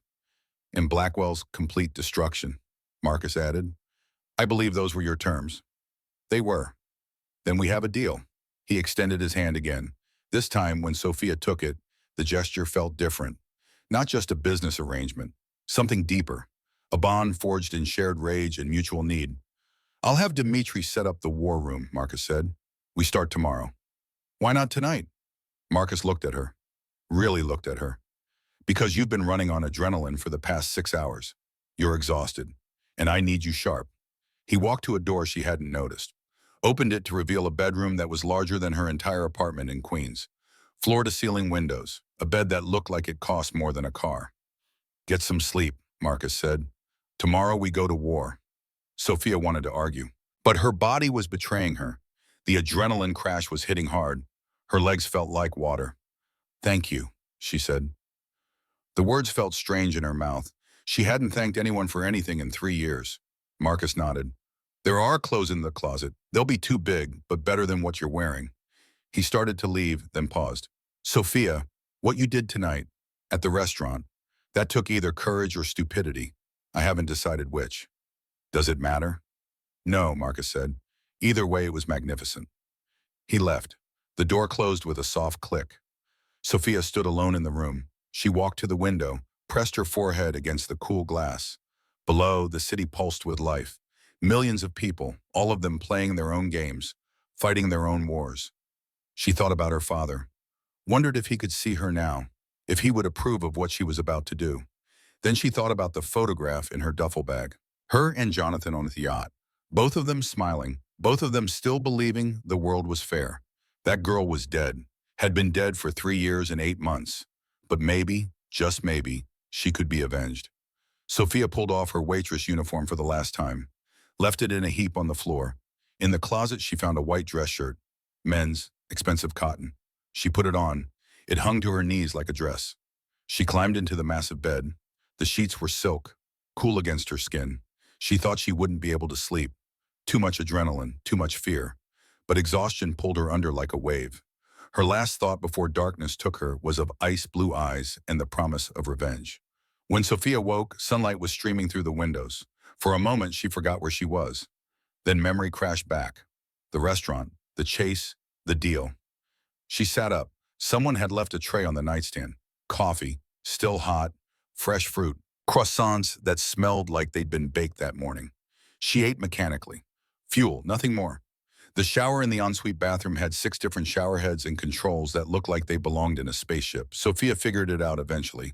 In Blackwell's complete destruction, Marcus added. I believe those were your terms. They were. Then we have a deal. He extended his hand again. This time, when Sophia took it, the gesture felt different. Not just a business arrangement, something deeper. A bond forged in shared rage and mutual need. I'll have Dimitri set up the war room, Marcus said. We start tomorrow. Why not tonight? Marcus looked at her. Really looked at her. Because you've been running on adrenaline for the past 6 hours. You're exhausted. And I need you sharp. He walked to a door she hadn't noticed. Opened it to reveal a bedroom that was larger than her entire apartment in Queens. Floor-to-ceiling windows. A bed that looked like it cost more than a car. Get some sleep, Marcus said. Tomorrow we go to war. Sophia wanted to argue. But her body was betraying her. The adrenaline crash was hitting hard. Her legs felt like water. Thank you, she said. The words felt strange in her mouth. She hadn't thanked anyone for anything in 3 years. Marcus nodded. There are clothes in the closet. They'll be too big, but better than what you're wearing. He started to leave, then paused. Sophia, what you did tonight, at the restaurant, that took either courage or stupidity. I haven't decided which. Does it matter? No, Marcus said. Either way, it was magnificent. He left. The door closed with a soft click. Sophia stood alone in the room. She walked to the window, pressed her forehead against the cool glass. Below, the city pulsed with life. Millions of people, all of them playing their own games, fighting their own wars. She thought about her father, wondered if he could see her now, if he would approve of what she was about to do. Then she thought about the photograph in her duffel bag. Her and Jonathan on the yacht, both of them smiling, both of them still believing the world was fair. That girl was dead, had been dead for 3 years and 8 months. But maybe, just maybe, she could be avenged. Sophia pulled off her waitress uniform for the last time, left it in a heap on the floor. In the closet, she found a white dress shirt, men's, expensive cotton. She put it on. It hung to her knees like a dress. She climbed into the massive bed. The sheets were silk, cool against her skin. She thought she wouldn't be able to sleep. Too much adrenaline, too much fear. But exhaustion pulled her under like a wave. Her last thought before darkness took her was of ice-blue eyes and the promise of revenge. When Sophia woke, sunlight was streaming through the windows. For a moment, she forgot where she was. Then memory crashed back. The restaurant, the chase, the deal. She sat up. Someone had left a tray on the nightstand. Coffee, still hot, fresh fruit, croissants that smelled like they'd been baked that morning. She ate mechanically. Fuel, nothing more. The shower in the ensuite bathroom had 6 different shower heads and controls that looked like they belonged in a spaceship. Sophia figured it out eventually.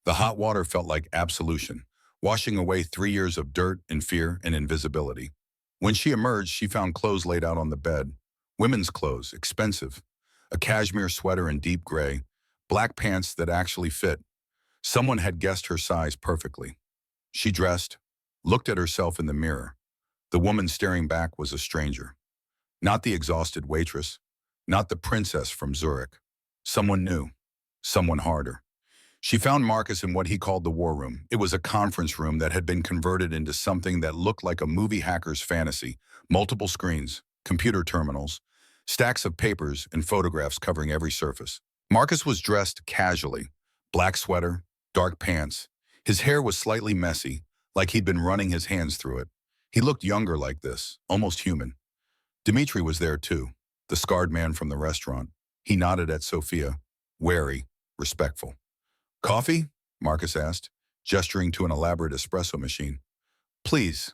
The hot water felt like absolution, washing away 3 years of dirt and fear and invisibility. When she emerged, she found clothes laid out on the bed. Women's clothes, expensive. A cashmere sweater in deep gray, black pants that actually fit. Someone had guessed her size perfectly. She dressed, looked at herself in the mirror. The woman staring back was a stranger. Not the exhausted waitress, not the princess from Zurich. Someone new, someone harder. She found Marcus in what he called the war room. It was a conference room that had been converted into something that looked like a movie hacker's fantasy. Multiple screens, computer terminals, stacks of papers and photographs covering every surface. Marcus was dressed casually, black sweater, dark pants. His hair was slightly messy, like he'd been running his hands through it. He looked younger like this, almost human. Dimitri was there too, the scarred man from the restaurant. He nodded at Sophia, wary, respectful. Coffee? Marcus asked, gesturing to an elaborate espresso machine. Please.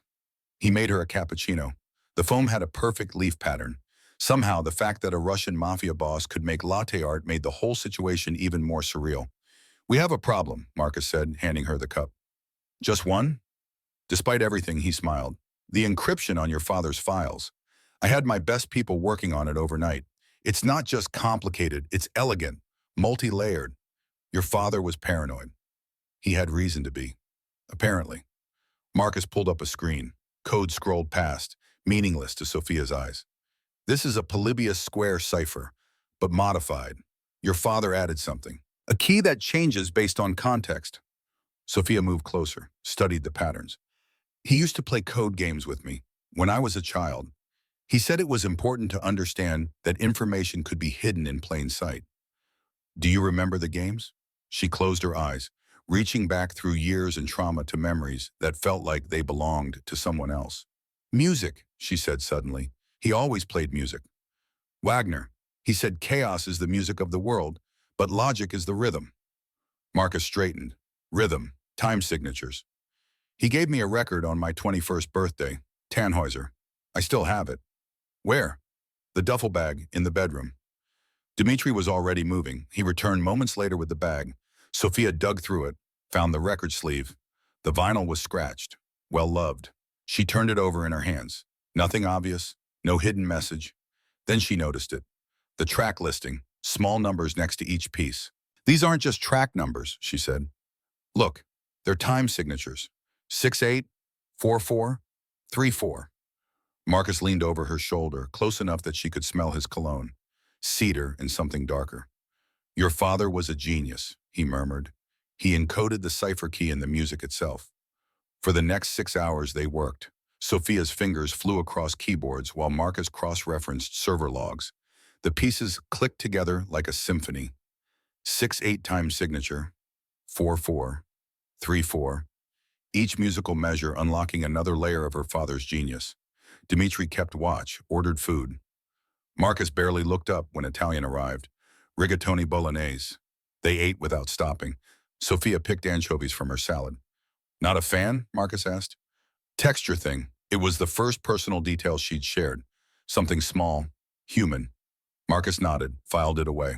He made her a cappuccino. The foam had a perfect leaf pattern. Somehow, the fact that a Russian mafia boss could make latte art made the whole situation even more surreal. We have a problem, Marcus said, handing her the cup. Just one? Despite everything, he smiled. The encryption on your father's files. I had my best people working on it overnight. It's not just complicated, it's elegant, multi-layered. Your father was paranoid. He had reason to be. Apparently. Marcus pulled up a screen. Code scrolled past, meaningless to Sophia's eyes. This is a Polybius square cipher, but modified. Your father added something. A key that changes based on context. Sophia moved closer, studied the patterns. He used to play code games with me. When I was a child, He said it was important to understand that information could be hidden in plain sight. Do you remember the games? She closed her eyes, reaching back through years and trauma to memories that felt like they belonged to someone else. Music, she said suddenly. He always played music. Wagner. He said chaos is the music of the world, but logic is the rhythm. Marcus straightened. Rhythm. Time signatures. He gave me a record on my 21st birthday. Tannhäuser. I still have it. Where? The duffel bag in the bedroom. Dmitri was already moving. He returned moments later with the bag. Sophia dug through it, found the record sleeve. The vinyl was scratched. Well loved. She turned it over in her hands. Nothing obvious, no hidden message. Then she noticed it. The track listing, small numbers next to each piece. These aren't just track numbers, she said. Look, they're time signatures. 6-8, 4-4, 3-4. Marcus leaned over her shoulder, close enough that she could smell his cologne. Cedar and something darker. Your father was a genius, he murmured. He encoded the cipher key in the music itself. For the next 6 hours they worked. Sophia's fingers flew across keyboards while Marcus cross-referenced server logs. The pieces clicked together like a symphony. 6-8 time signature, 4-4, 3-4. Each musical measure unlocking another layer of her father's genius. Dmitri kept watch, ordered food. Marcus barely looked up when Italian arrived. Rigatoni bolognese. They ate without stopping. Sophia picked anchovies from her salad. Not a fan? Marcus asked. Texture thing. It was the first personal detail she'd shared. Something small, human. Marcus nodded, filed it away.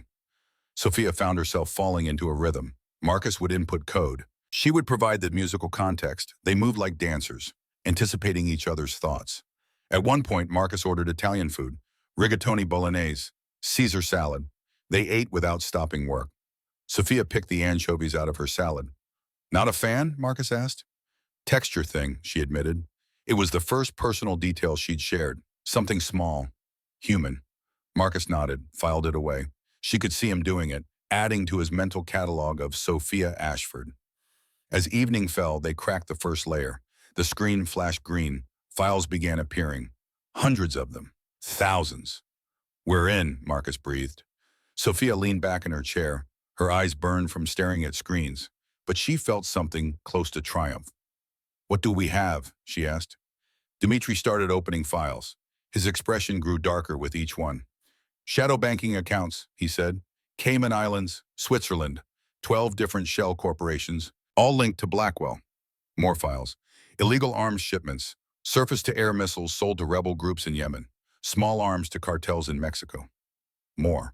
Sophia found herself falling into a rhythm. Marcus would input code. She would provide the musical context. They moved like dancers, anticipating each other's thoughts. At one point, Marcus ordered Italian food, rigatoni bolognese, Caesar salad. They ate without stopping work. Sophia picked the anchovies out of her salad. Not a fan? Marcus asked. Texture thing, she admitted. It was the first personal detail she'd shared. Something small, human. Marcus nodded, filed it away. She could see him doing it, adding to his mental catalog of Sophia Ashford. As evening fell, they cracked the first layer. The screen flashed green. Files began appearing. Hundreds of them. Thousands. We're in, Marcus breathed. Sophia leaned back in her chair. Her eyes burned from staring at screens, but she felt something close to triumph. What do we have? She asked. Dmitri started opening files. His expression grew darker with each one. Shadow banking accounts, he said. Cayman Islands, Switzerland. 12 different shell corporations, all linked to Blackwell. More files. Illegal arms shipments. Surface-to-air missiles sold to rebel groups in Yemen. Small arms to cartels in Mexico. More.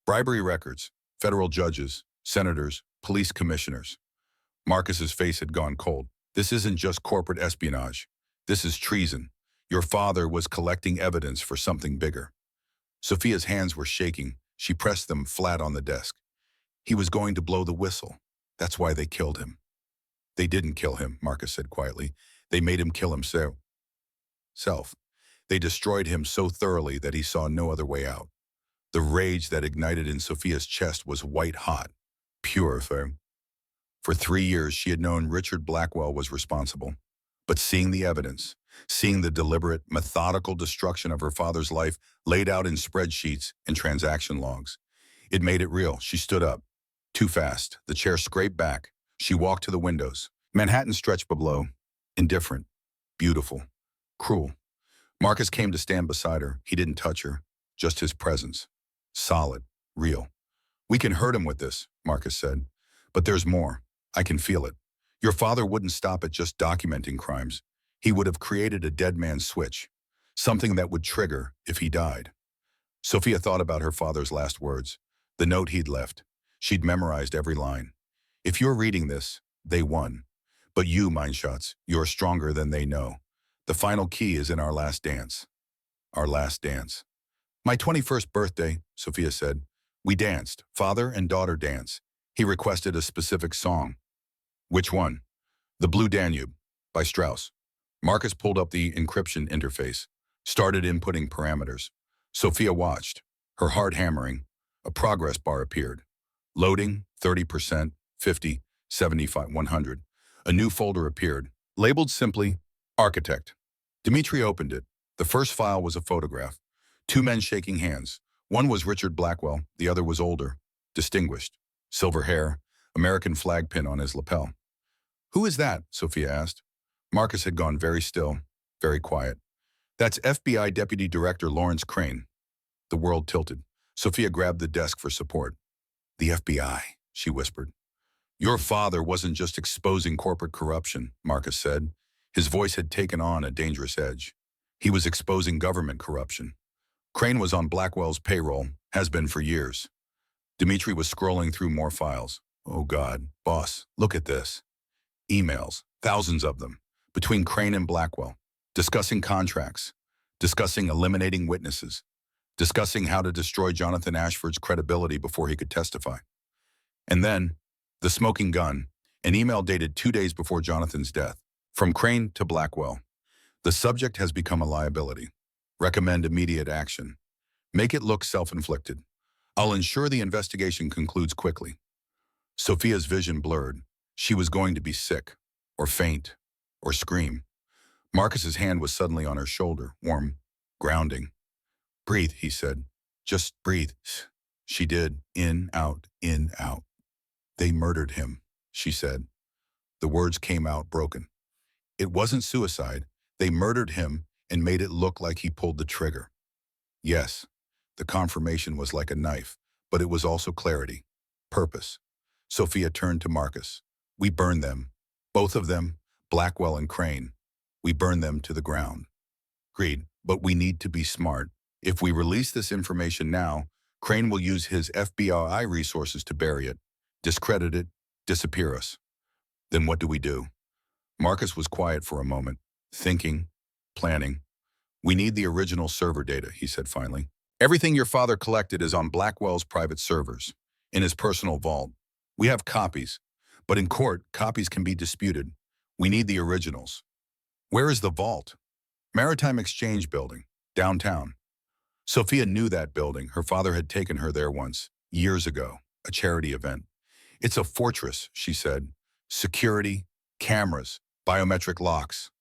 Bribery records. Federal judges, senators, police commissioners. Marcus's face had gone cold. This isn't just corporate espionage. This is treason. Your father was collecting evidence for something bigger. Sophia's hands were shaking. She pressed them flat on the desk. He was going to blow the whistle. That's why they killed him. They didn't kill him, Marcus said quietly. They made him kill himself. They destroyed him so thoroughly that he saw no other way out. The rage that ignited in Sophia's chest was white-hot, pure. For 3 years, she had known Richard Blackwell was responsible. But seeing the evidence, seeing the deliberate, methodical destruction of her father's life laid out in spreadsheets and transaction logs, it made it real. She stood up. Too fast. The chair scraped back. She walked to the windows. Manhattan stretched below. Indifferent. Beautiful. Cruel. Marcus came to stand beside her. He didn't touch her. Just his presence. Solid. Real. We can hurt him with this, Marcus said. But there's more. I can feel it. Your father wouldn't stop at just documenting crimes. He would have created a dead man's switch. Something that would trigger if he died. Sophia thought about her father's last words. The note he'd left. She'd memorized every line. If you're reading this, they won. But you, Mindshots, you're stronger than they know. The final key is in our last dance. Our last dance. My 21st birthday, Sophia said. We danced. Father and daughter dance. He requested a specific song. Which one? The Blue Danube, by Strauss. Marcus pulled up the encryption interface, started inputting parameters. Sophia watched, her heart hammering. A progress bar appeared. Loading, 30%, 50, 75, 100. A new folder appeared, labeled simply, Architect. Dmitri opened it. The first file was a photograph. Two men shaking hands. One was Richard Blackwell, the other was older, distinguished. Silver hair, American flag pin on his lapel. "Who is that?" Sophia asked. Marcus had gone very still, very quiet. "That's FBI Deputy Director Lawrence Crane." The world tilted. Sophia grabbed the desk for support. "The FBI," she whispered. "Your father wasn't just exposing corporate corruption," Marcus said. His voice had taken on a dangerous edge. He was exposing government corruption. Crane was on Blackwell's payroll, has been for years. Dimitri was scrolling through more files. "Oh God, boss, look at this." Emails, thousands of them, between Crane and Blackwell, discussing contracts, discussing eliminating witnesses, discussing how to destroy Jonathan Ashford's credibility before he could testify. And then, the smoking gun, an email dated 2 days before Jonathan's death, from Crane to Blackwell. "The subject has become a liability. Recommend immediate action. Make it look self-inflicted. I'll ensure the investigation concludes quickly." Sophia's vision blurred. She was going to be sick, or faint, or scream. Marcus's hand was suddenly on her shoulder, warm, grounding. "Breathe," he said. "Just breathe." She did. In, out, in, out. "They murdered him," she said. The words came out broken. "It wasn't suicide. They murdered him and made it look like he pulled the trigger." Yes, the confirmation was like a knife, but it was also clarity, purpose. Sophia turned to Marcus. "We burned them. Both of them, Blackwell and Crane. We burned them to the ground." "Agreed, but we need to be smart. If we release this information now, Crane will use his FBI resources to bury it, discredit it, disappear us. Then what do we do?" Marcus was quiet for a moment, thinking, planning. "We need the original server data," he said finally. "Everything your father collected is on Blackwell's private servers, in his personal vault. We have copies, but in court, copies can be disputed. We need the originals." "Where is the vault?" "Maritime Exchange Building, downtown." Sophia knew that building. Her father had taken her there once, years ago, a charity event. "It's a fortress," she said. "Security, cameras, biometric locks."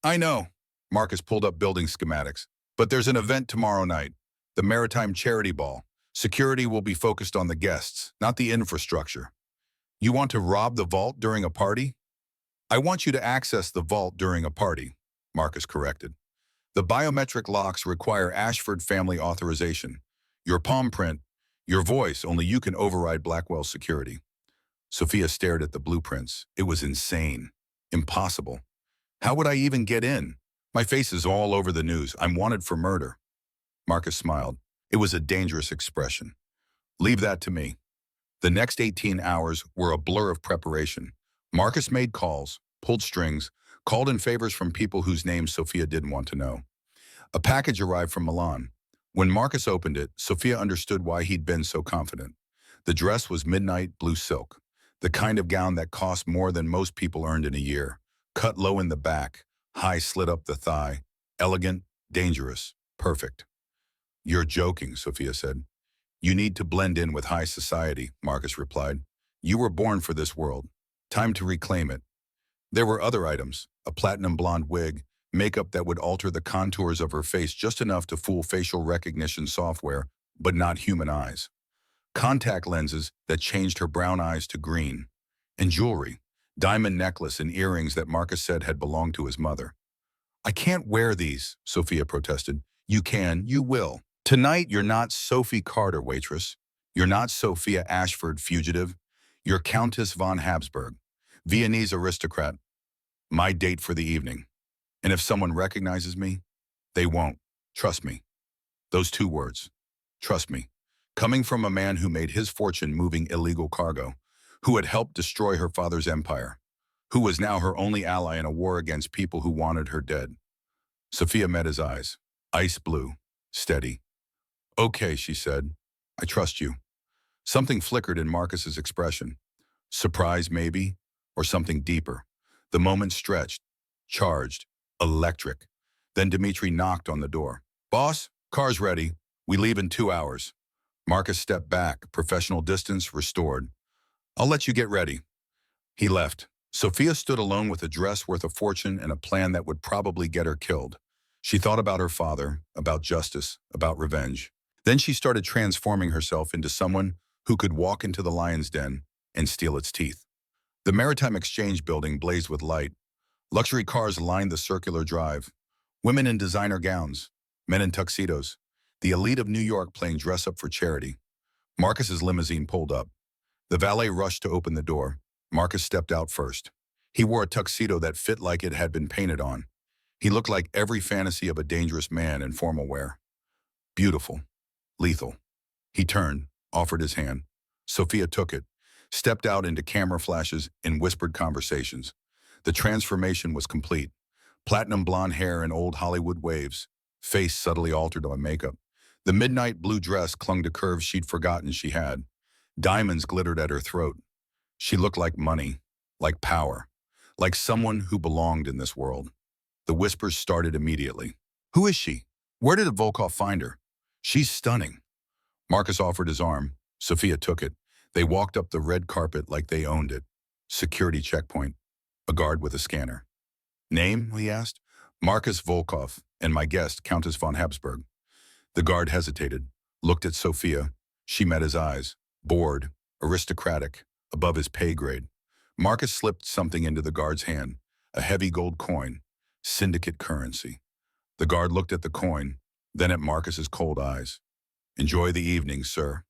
"I know." Marcus pulled up building schematics. "But there's an event tomorrow night, the Maritime Charity Ball. Security will be focused on the guests, not the infrastructure." "You want to rob the vault during a party?" "I want you to access the vault during a party," Marcus corrected. "The biometric locks require Ashford family authorization. Your palm print, your voice, only you can override Blackwell's security." Sophia stared at the blueprints. It was insane. Impossible. "How would I even get in? My face is all over the news. I'm wanted for murder." Marcus smiled. It was a dangerous expression. "Leave that to me." The next 18 hours were a blur of preparation. Marcus made calls, pulled strings, called in favors from people whose names Sophia didn't want to know. A package arrived from Milan. When Marcus opened it, Sophia understood why he'd been so confident. The dress was midnight blue silk, the kind of gown that cost more than most people earned in a year. Cut low in the back, high slit up the thigh, elegant, dangerous, perfect. "You're joking," Sophia said. "You need to blend in with high society," Marcus replied. "You were born for this world. Time to reclaim it." There were other items, a platinum blonde wig, makeup that would alter the contours of her face just enough to fool facial recognition software, but not human eyes. Contact lenses that changed her brown eyes to green. And jewelry, diamond necklace and earrings that Marcus said had belonged to his mother. "I can't wear these," Sophia protested. "You can, you will. Tonight you're not Sophie Carter, waitress. You're not Sophia Ashford, fugitive. You're Countess von Habsburg, Viennese aristocrat. My date for the evening. And if someone recognizes me, they won't. Trust me." Those 2 words. Trust me. Coming from a man who made his fortune moving illegal cargo, who had helped destroy her father's empire, who was now her only ally in a war against people who wanted her dead. Sophia met his eyes. Ice blue. Steady. "Okay," she said. "I trust you." Something flickered in Marcus's expression. Surprise, maybe, or something deeper. The moment stretched, charged, electric. Then Dimitri knocked on the door. "Boss, car's ready. We leave in 2 hours." Marcus stepped back, professional distance restored. "I'll let you get ready." He left. Sophia stood alone with a dress worth a fortune and a plan that would probably get her killed. She thought about her father, about justice, about revenge. Then she started transforming herself into someone who could walk into the lion's den and steal its teeth. The Maritime Exchange building blazed with light. Luxury cars lined the circular drive. Women in designer gowns, men in tuxedos. The elite of New York playing dress-up for charity. Marcus's limousine pulled up. The valet rushed to open the door. Marcus stepped out first. He wore a tuxedo that fit like it had been painted on. He looked like every fantasy of a dangerous man in formal wear. Beautiful. Lethal. He turned, offered his hand. Sophia took it, stepped out into camera flashes and whispered conversations. The transformation was complete. Platinum blonde hair in old Hollywood waves, face subtly altered by makeup. The midnight blue dress clung to curves she'd forgotten she had. Diamonds glittered at her throat. She looked like money, like power, like someone who belonged in this world. The whispers started immediately. Who is she? Where did Volkov find her? She's stunning. Marcus offered his arm. Sophia took it. They walked up the red carpet like they owned it. Security checkpoint. A guard with a scanner. Name, he asked. Marcus Volkov, and my guest, Countess von Habsburg. The guard hesitated, looked at Sophia. She met his eyes. Bored, aristocratic, above his pay grade. Marcus slipped something into the guard's hand, a heavy gold coin, syndicate currency. The guard looked at the coin, then at Marcus's cold eyes. Enjoy the evening, sir.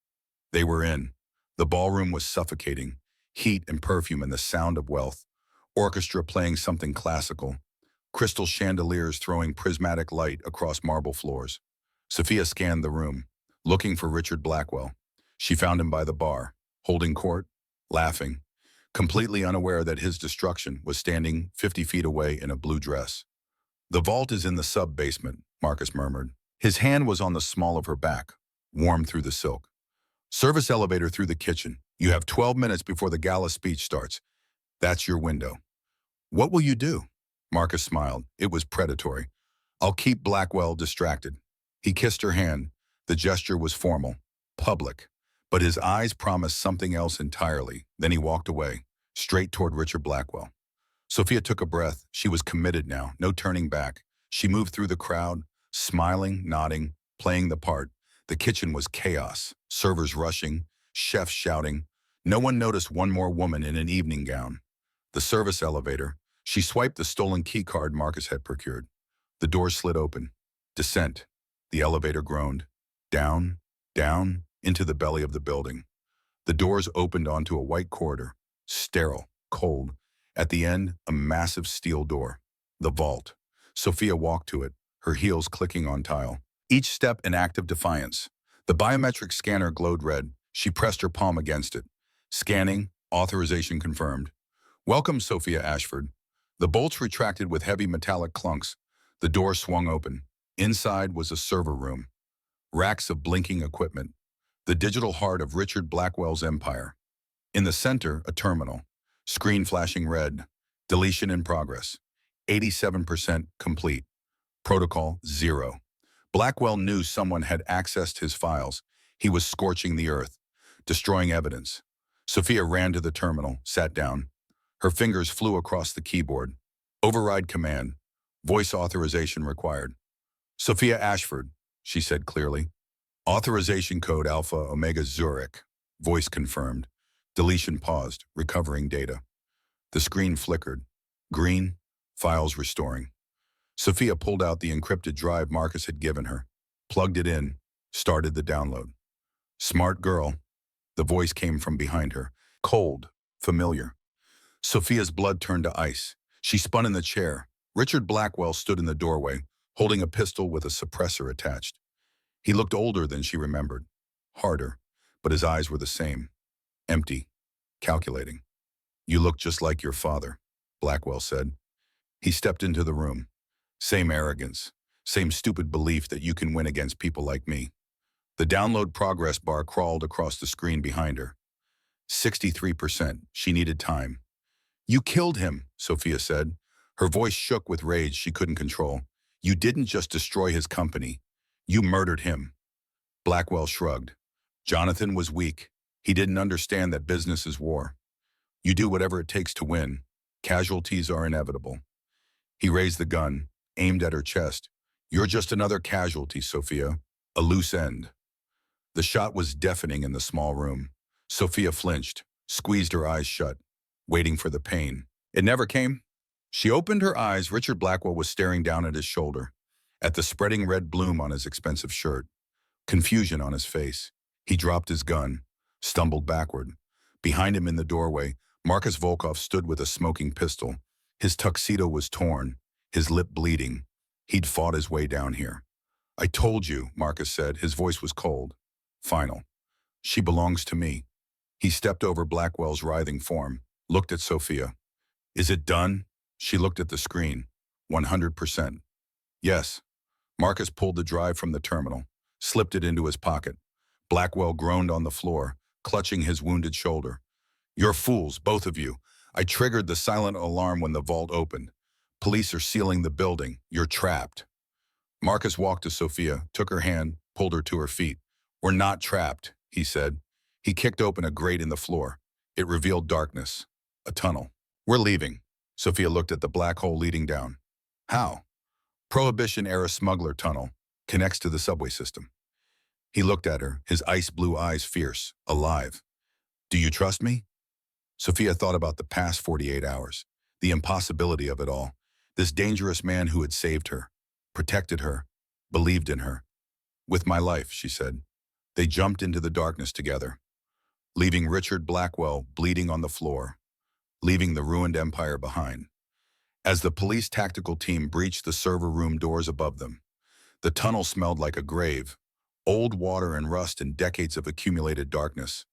They were in. The ballroom was suffocating, heat and perfume and the sound of wealth. Orchestra playing something classical. Crystal chandeliers throwing prismatic light across marble floors. Sophia scanned the room, looking for Richard Blackwell. She found him by the bar, holding court, laughing, completely unaware that his destruction was standing 50 feet away in a blue dress. The vault is in the sub-basement, Marcus murmured. His hand was on the small of her back, warm through the silk. Service elevator through the kitchen. You have 12 minutes before the gala speech starts. That's your window. What will you do? Marcus smiled. It was predatory. I'll keep Blackwell distracted. He kissed her hand. The gesture was formal, public, but his eyes promised something else entirely. Then he walked away, straight toward Richard Blackwell. Sophia took a breath. She was committed now, no turning back. She moved through the crowd, smiling, nodding, playing the part. The kitchen was chaos, servers rushing, chefs shouting. No one noticed one more woman in an evening gown. The service elevator. She swiped the stolen key card Marcus had procured. The door slid open. Descent. The elevator groaned. Down, down, into the belly of the building. The doors opened onto a white corridor. Sterile, cold. At the end, a massive steel door. The vault. Sophia walked to it, her heels clicking on tile. Each step an act of defiance. The biometric scanner glowed red. She pressed her palm against it. Scanning, authorization confirmed. Welcome, Sophia Ashford. The bolts retracted with heavy metallic clunks. The door swung open. Inside was a server room. Racks of blinking equipment. The digital heart of Richard Blackwell's empire. In the center, a terminal. Screen flashing red. Deletion in progress. 87% complete. Protocol 0. Blackwell knew someone had accessed his files. He was scorching the earth, destroying evidence. Sophia ran to the terminal, sat down. Her fingers flew across the keyboard. Override command. Voice authorization required. Sophia Ashford, she said clearly. Authorization code Alpha Omega Zurich. Voice confirmed. Deletion paused, recovering data. The screen flickered. Green, files restoring. Sophia pulled out the encrypted drive Marcus had given her, plugged it in, started the download. Smart girl. The voice came from behind her, cold, familiar. Sophia's blood turned to ice. She spun in the chair. Richard Blackwell stood in the doorway, holding a pistol with a suppressor attached. He looked older than she remembered, harder, but his eyes were the same, empty, calculating. You look just like your father, Blackwell said. He stepped into the room. Same arrogance, same stupid belief that you can win against people like me. The download progress bar crawled across the screen behind her. 63%. She needed time. You killed him, Sophia said. Her voice shook with rage she couldn't control. You didn't just destroy his company. You murdered him. Blackwell shrugged. Jonathan was weak. He didn't understand that business is war. You do whatever it takes to win. Casualties are inevitable. He raised the gun, aimed at her chest. You're just another casualty, Sophia. A loose end. The shot was deafening in the small room. Sophia flinched, squeezed her eyes shut, waiting for the pain. It never came. She opened her eyes. Richard Blackwell was staring down at his shoulder, at the spreading red bloom on his expensive shirt, confusion on his face. He dropped his gun, stumbled backward. Behind him in the doorway, Marcus Volkov stood with a smoking pistol. His tuxedo was torn, his lip bleeding. He'd fought his way down here. I told you, Marcus said. His voice was cold. Final. She belongs to me. He stepped over Blackwell's writhing form, looked at Sophia. Is it done? She looked at the screen. 100%. Yes. Marcus pulled the drive from the terminal, slipped it into his pocket. Blackwell groaned on the floor, clutching his wounded shoulder. You're fools, both of you. I triggered the silent alarm when the vault opened. Police are sealing the building. You're trapped. Marcus walked to Sophia, took her hand, pulled her to her feet. We're not trapped, he said. He kicked open a grate in the floor. It revealed darkness. A tunnel. We're leaving. Sophia looked at the black hole leading down. How? Prohibition-era smuggler tunnel. Connects to the subway system. He looked at her, his ice blue eyes fierce, alive. Do you trust me? Sophia thought about the past 48 hours, the impossibility of it all. This dangerous man who had saved her, protected her, believed in her. With my life, she said. They jumped into the darkness together, leaving Richard Blackwell bleeding on the floor, leaving the ruined empire behind. As the police tactical team breached the server room doors above them, the tunnel smelled like a grave, old water and rust and decades of accumulated darkness.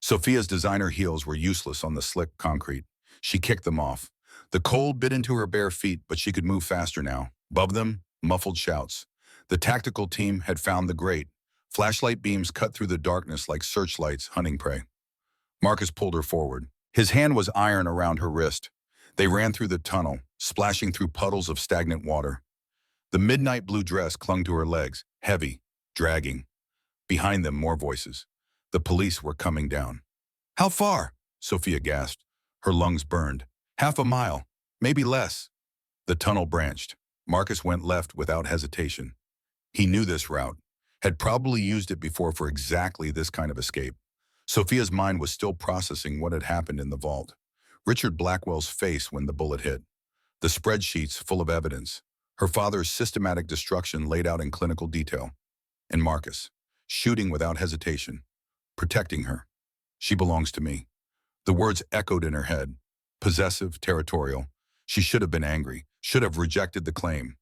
Sophia's designer heels were useless on the slick concrete. She kicked them off. The cold bit into her bare feet, but she could move faster now. Above them, muffled shouts. The tactical team had found the grate. Flashlight beams cut through the darkness like searchlights hunting prey. Marcus pulled her forward. His hand was iron around her wrist. They ran through the tunnel, splashing through puddles of stagnant water. The midnight blue dress clung to her legs, heavy, dragging. Behind them, more voices. The police were coming down. How far? Sophia gasped. Her lungs burned. Half a mile, maybe less. The tunnel branched. Marcus went left without hesitation. He knew this route, had probably used it before for exactly this kind of escape. Sophia's mind was still processing what had happened in the vault. Richard Blackwell's face when the bullet hit. The spreadsheets full of evidence. Her father's systematic destruction laid out in clinical detail. And Marcus, shooting without hesitation, protecting her. She belongs to me. The words echoed in her head. Possessive, territorial. She should have been angry, should have rejected the claim.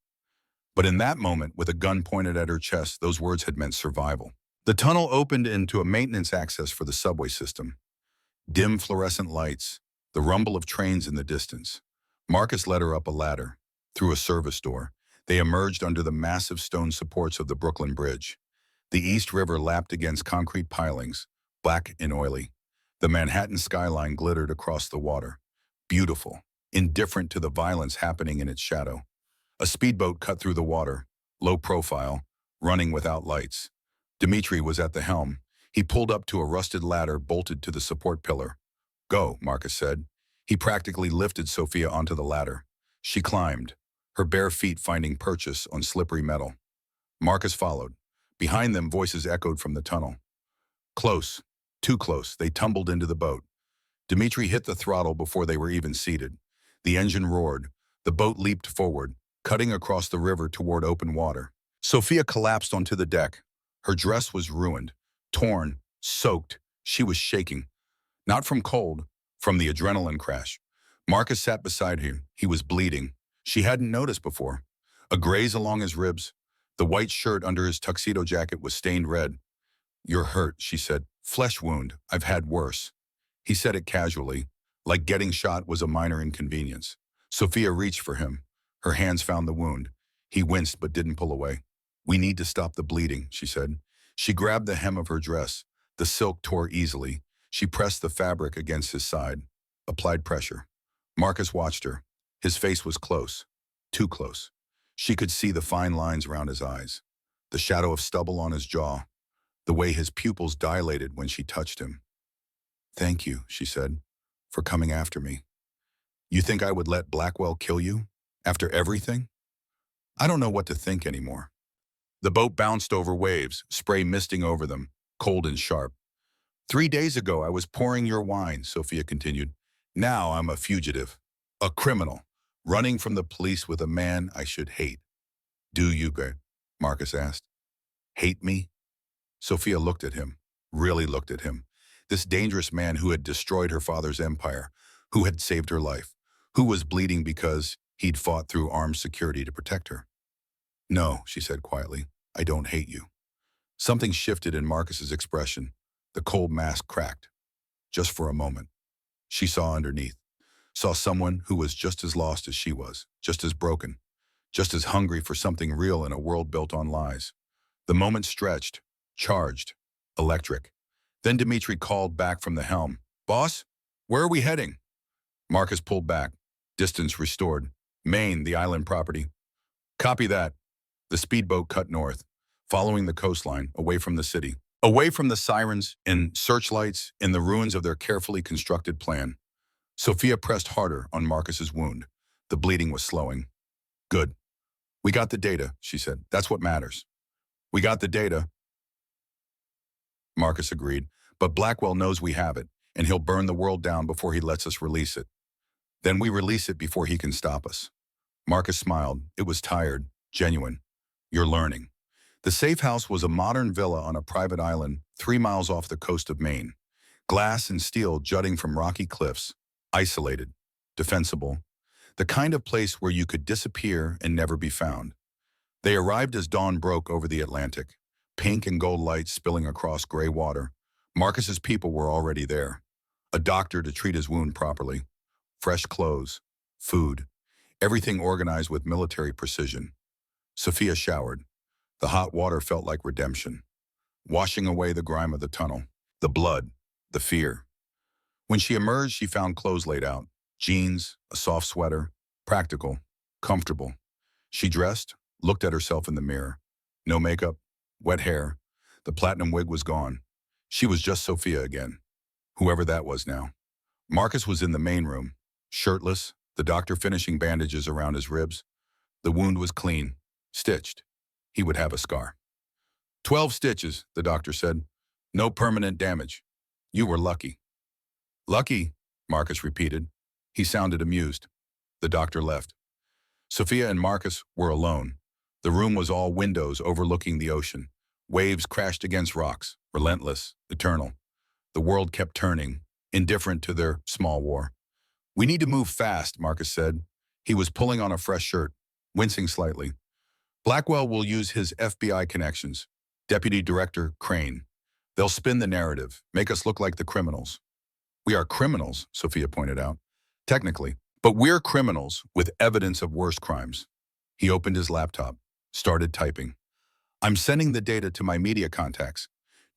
But in that moment, with a gun pointed at her chest, those words had meant survival. The tunnel opened into a maintenance access for the subway system. Dim fluorescent lights, the rumble of trains in the distance. Marcus led her up a ladder, through a service door. They emerged under the massive stone supports of the Brooklyn Bridge. The East River lapped against concrete pilings, black and oily. The Manhattan skyline glittered across the water. Beautiful, indifferent to the violence happening in its shadow. A speedboat cut through the water, low profile, running without lights. Dmitri was at the helm. He pulled up to a rusted ladder bolted to the support pillar. Go, Marcus said. He practically lifted Sophia onto the ladder. She climbed, her bare feet finding purchase on slippery metal. Marcus followed. Behind them, voices echoed from the tunnel. Close, too close, they tumbled into the boat. Dmitri hit the throttle before they were even seated. The engine roared. The boat leaped forward, cutting across the river toward open water. Sophia collapsed onto the deck. Her dress was ruined, torn, soaked. She was shaking. Not from cold, from the adrenaline crash. Marcus sat beside him. He was bleeding. She hadn't noticed before. A graze along his ribs. The white shirt under his tuxedo jacket was stained red. You're hurt, she said. Flesh wound. I've had worse. He said it casually, like getting shot was a minor inconvenience. Sophia reached for him. Her hands found the wound. He winced but didn't pull away. We need to stop the bleeding, she said. She grabbed the hem of her dress. The silk tore easily. She pressed the fabric against his side, applied pressure. Marcus watched her. His face was close, too close. She could see the fine lines around his eyes, the shadow of stubble on his jaw, the way his pupils dilated when she touched him. Thank you, she said, for coming after me. You think I would let Blackwell kill you? After everything? I don't know what to think anymore. The boat bounced over waves, spray misting over them, cold and sharp. 3 days ago, I was pouring your wine, Sophia continued. Now I'm a fugitive, a criminal, running from the police with a man I should hate. Do you, Marcus asked. Hate me? Sophia looked at him, really looked at him. This dangerous man who had destroyed her father's empire, who had saved her life, who was bleeding because he'd fought through armed security to protect her. No, she said quietly, I don't hate you. Something shifted in Marcus's expression. The cold mask cracked. Just for a moment. She saw underneath. Saw someone who was just as lost as she was, just as broken, just as hungry for something real in a world built on lies. The moment stretched, charged, electric. Then Dmitri called back from the helm. Boss, where are we heading? Marcus pulled back. Distance restored. Maine, the island property. Copy that. The speedboat cut north, following the coastline, away from the city. Away from the sirens and searchlights in the ruins of their carefully constructed plan. Sophia pressed harder on Marcus's wound. The bleeding was slowing. Good. We got the data, she said. That's what matters. We got the data. Marcus agreed. But Blackwell knows we have it, and he'll burn the world down before he lets us release it. Then we release it before he can stop us. Marcus smiled. It was tired, genuine. You're learning. The safe house was a modern villa on a private island 3 miles off the coast of Maine. Glass and steel jutting from rocky cliffs, isolated, defensible, the kind of place where you could disappear and never be found. They arrived as dawn broke over the Atlantic, pink and gold lights spilling across gray water. Marcus's people were already there. A doctor to treat his wound properly. Fresh clothes, food, everything organized with military precision. Sophia showered. The hot water felt like redemption, washing away the grime of the tunnel, the blood, the fear. When she emerged, she found clothes laid out, jeans, a soft sweater, practical, comfortable. She dressed, looked at herself in the mirror. No makeup, wet hair. The platinum wig was gone. She was just Sophia again, whoever that was now. Marcus was in the main room, shirtless, the doctor finishing bandages around his ribs. The wound was clean, stitched. He would have a scar. 12 stitches, the doctor said. No permanent damage. You were lucky. Lucky, Marcus repeated. He sounded amused. The doctor left. Sophia and Marcus were alone. The room was all windows overlooking the ocean. Waves crashed against rocks, relentless, eternal. The world kept turning, indifferent to their small war. We need to move fast, Marcus said. He was pulling on a fresh shirt, wincing slightly. Blackwell will use his FBI connections. Deputy Director Crane. They'll spin the narrative, make us look like the criminals. We are criminals, Sophia pointed out. Technically. But we're criminals with evidence of worse crimes. He opened his laptop, started typing. I'm sending the data to my media contacts.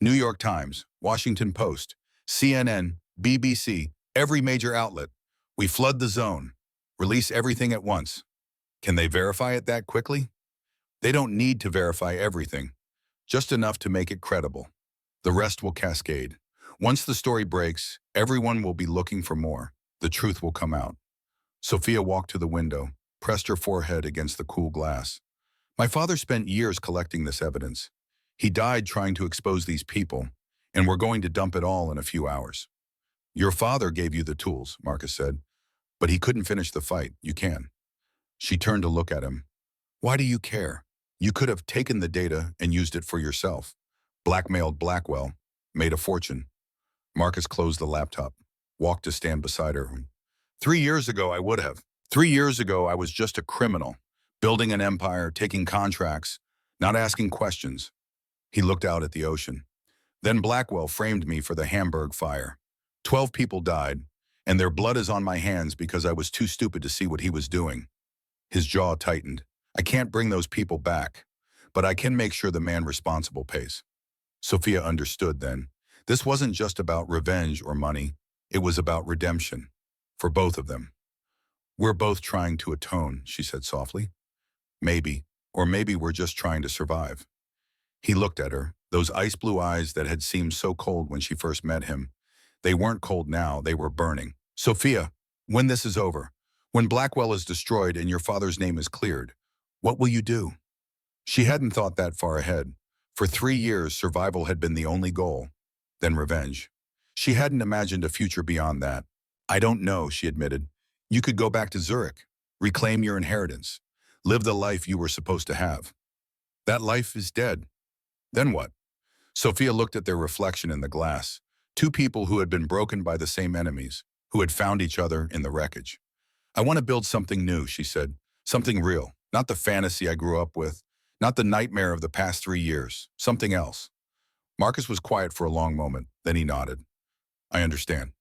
New York Times, Washington Post, CNN, BBC, every major outlet. We flood the zone. Release everything at once. Can they verify it that quickly? They don't need to verify everything, just enough to make it credible. The rest will cascade. Once the story breaks, everyone will be looking for more. The truth will come out. Sophia walked to the window, pressed her forehead against the cool glass. My father spent years collecting this evidence. He died trying to expose these people, and we're going to dump it all in a few hours. Your father gave you the tools, Marcus said, but he couldn't finish the fight. You can. She turned to look at him. Why do you care? You could have taken the data and used it for yourself. Blackmailed Blackwell, made a fortune. Marcus closed the laptop, walked to stand beside her. 3 years ago, I would have. 3 years ago, I was just a criminal, building an empire, taking contracts, not asking questions. He looked out at the ocean. Then Blackwell framed me for the Hamburg fire. 12 people died, and their blood is on my hands because I was too stupid to see what he was doing. His jaw tightened. I can't bring those people back, but I can make sure the man responsible pays. Sophia understood then. This wasn't just about revenge or money. It was about redemption. For both of them. We're both trying to atone, she said softly. Maybe, or maybe we're just trying to survive. He looked at her, those ice blue eyes that had seemed so cold when she first met him. They weren't cold now, they were burning. Sophia, when this is over, when Blackwell is destroyed and your father's name is cleared, What will you do? She hadn't thought that far ahead. For 3 years, survival had been the only goal, then revenge. She hadn't imagined a future beyond that. I don't know, she admitted. You could go back to Zurich, reclaim your inheritance, live the life you were supposed to have. That life is dead. Then what? Sophia looked at their reflection in the glass. Two people who had been broken by the same enemies, who had found each other in the wreckage. I want to build something new, she said. Something real, not the fantasy I grew up with, not the nightmare of the past 3 years, something else. Marcus was quiet for a long moment, then he nodded. I understand.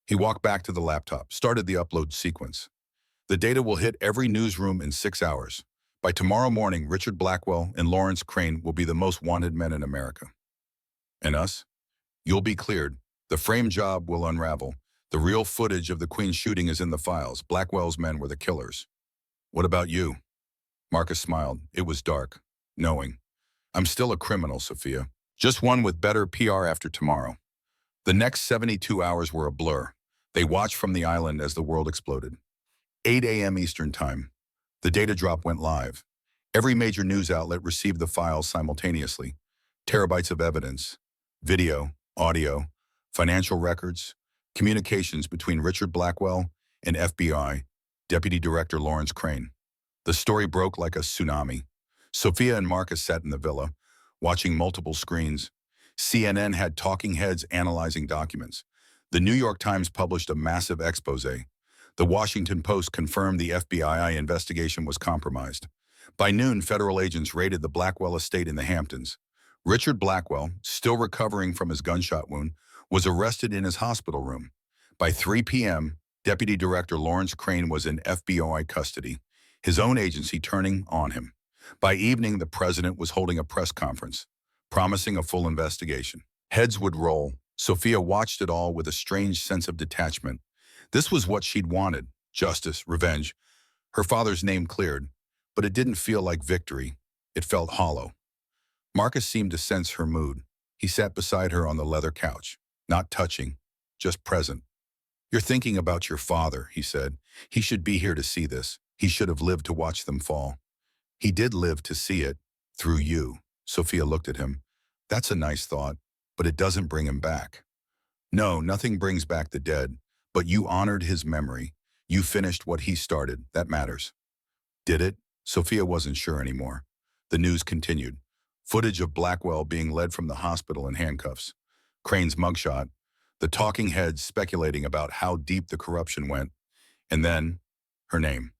He walked back to the laptop, started the upload sequence. The data will hit every newsroom in 6 hours. By tomorrow morning, Richard Blackwell and Lawrence Crane will be the most wanted men in America. And us? You'll be cleared. The frame job will unravel. The real footage of the Queen's shooting is in the files. Blackwell's men were the killers. What about you? Marcus smiled. It was dark, knowing. I'm still a criminal, Sophia. Just one with better PR after tomorrow. The next 72 hours were a blur. They watched from the island as the world exploded. 8 a.m. Eastern Time. The data drop went live. Every major news outlet received the files simultaneously. Terabytes of evidence, video, audio, financial records, communications between Richard Blackwell and FBI Deputy Director Lawrence Crane. The story broke like a tsunami. Sophia and Marcus sat in the villa, watching multiple screens. CNN had talking heads analyzing documents. The New York Times published a massive expose. The Washington Post confirmed the FBI investigation was compromised. By noon, federal agents raided the Blackwell estate in the Hamptons. Richard Blackwell, still recovering from his gunshot wound, was arrested in his hospital room. By 3 p.m., Deputy Director Lawrence Crane was in FBI custody, his own agency turning on him. By evening, the president was holding a press conference, promising a full investigation. Heads would roll. Sophia watched it all with a strange sense of detachment. This was what she'd wanted: justice, revenge. Her father's name cleared, but it didn't feel like victory. It felt hollow. Marcus seemed to sense her mood. He sat beside her on the leather couch, not touching, just present. You're thinking about your father, he said. He should be here to see this. He should have lived to watch them fall. He did live to see it, through you. Sophia looked at him. That's a nice thought, but it doesn't bring him back. No, nothing brings back the dead, but you honored his memory. You finished what he started. That matters. Did it? Sophia wasn't sure anymore. The news continued. Footage of Blackwell being led from the hospital in handcuffs. Crane's mugshot. The talking heads speculating about how deep the corruption went. And then, her name.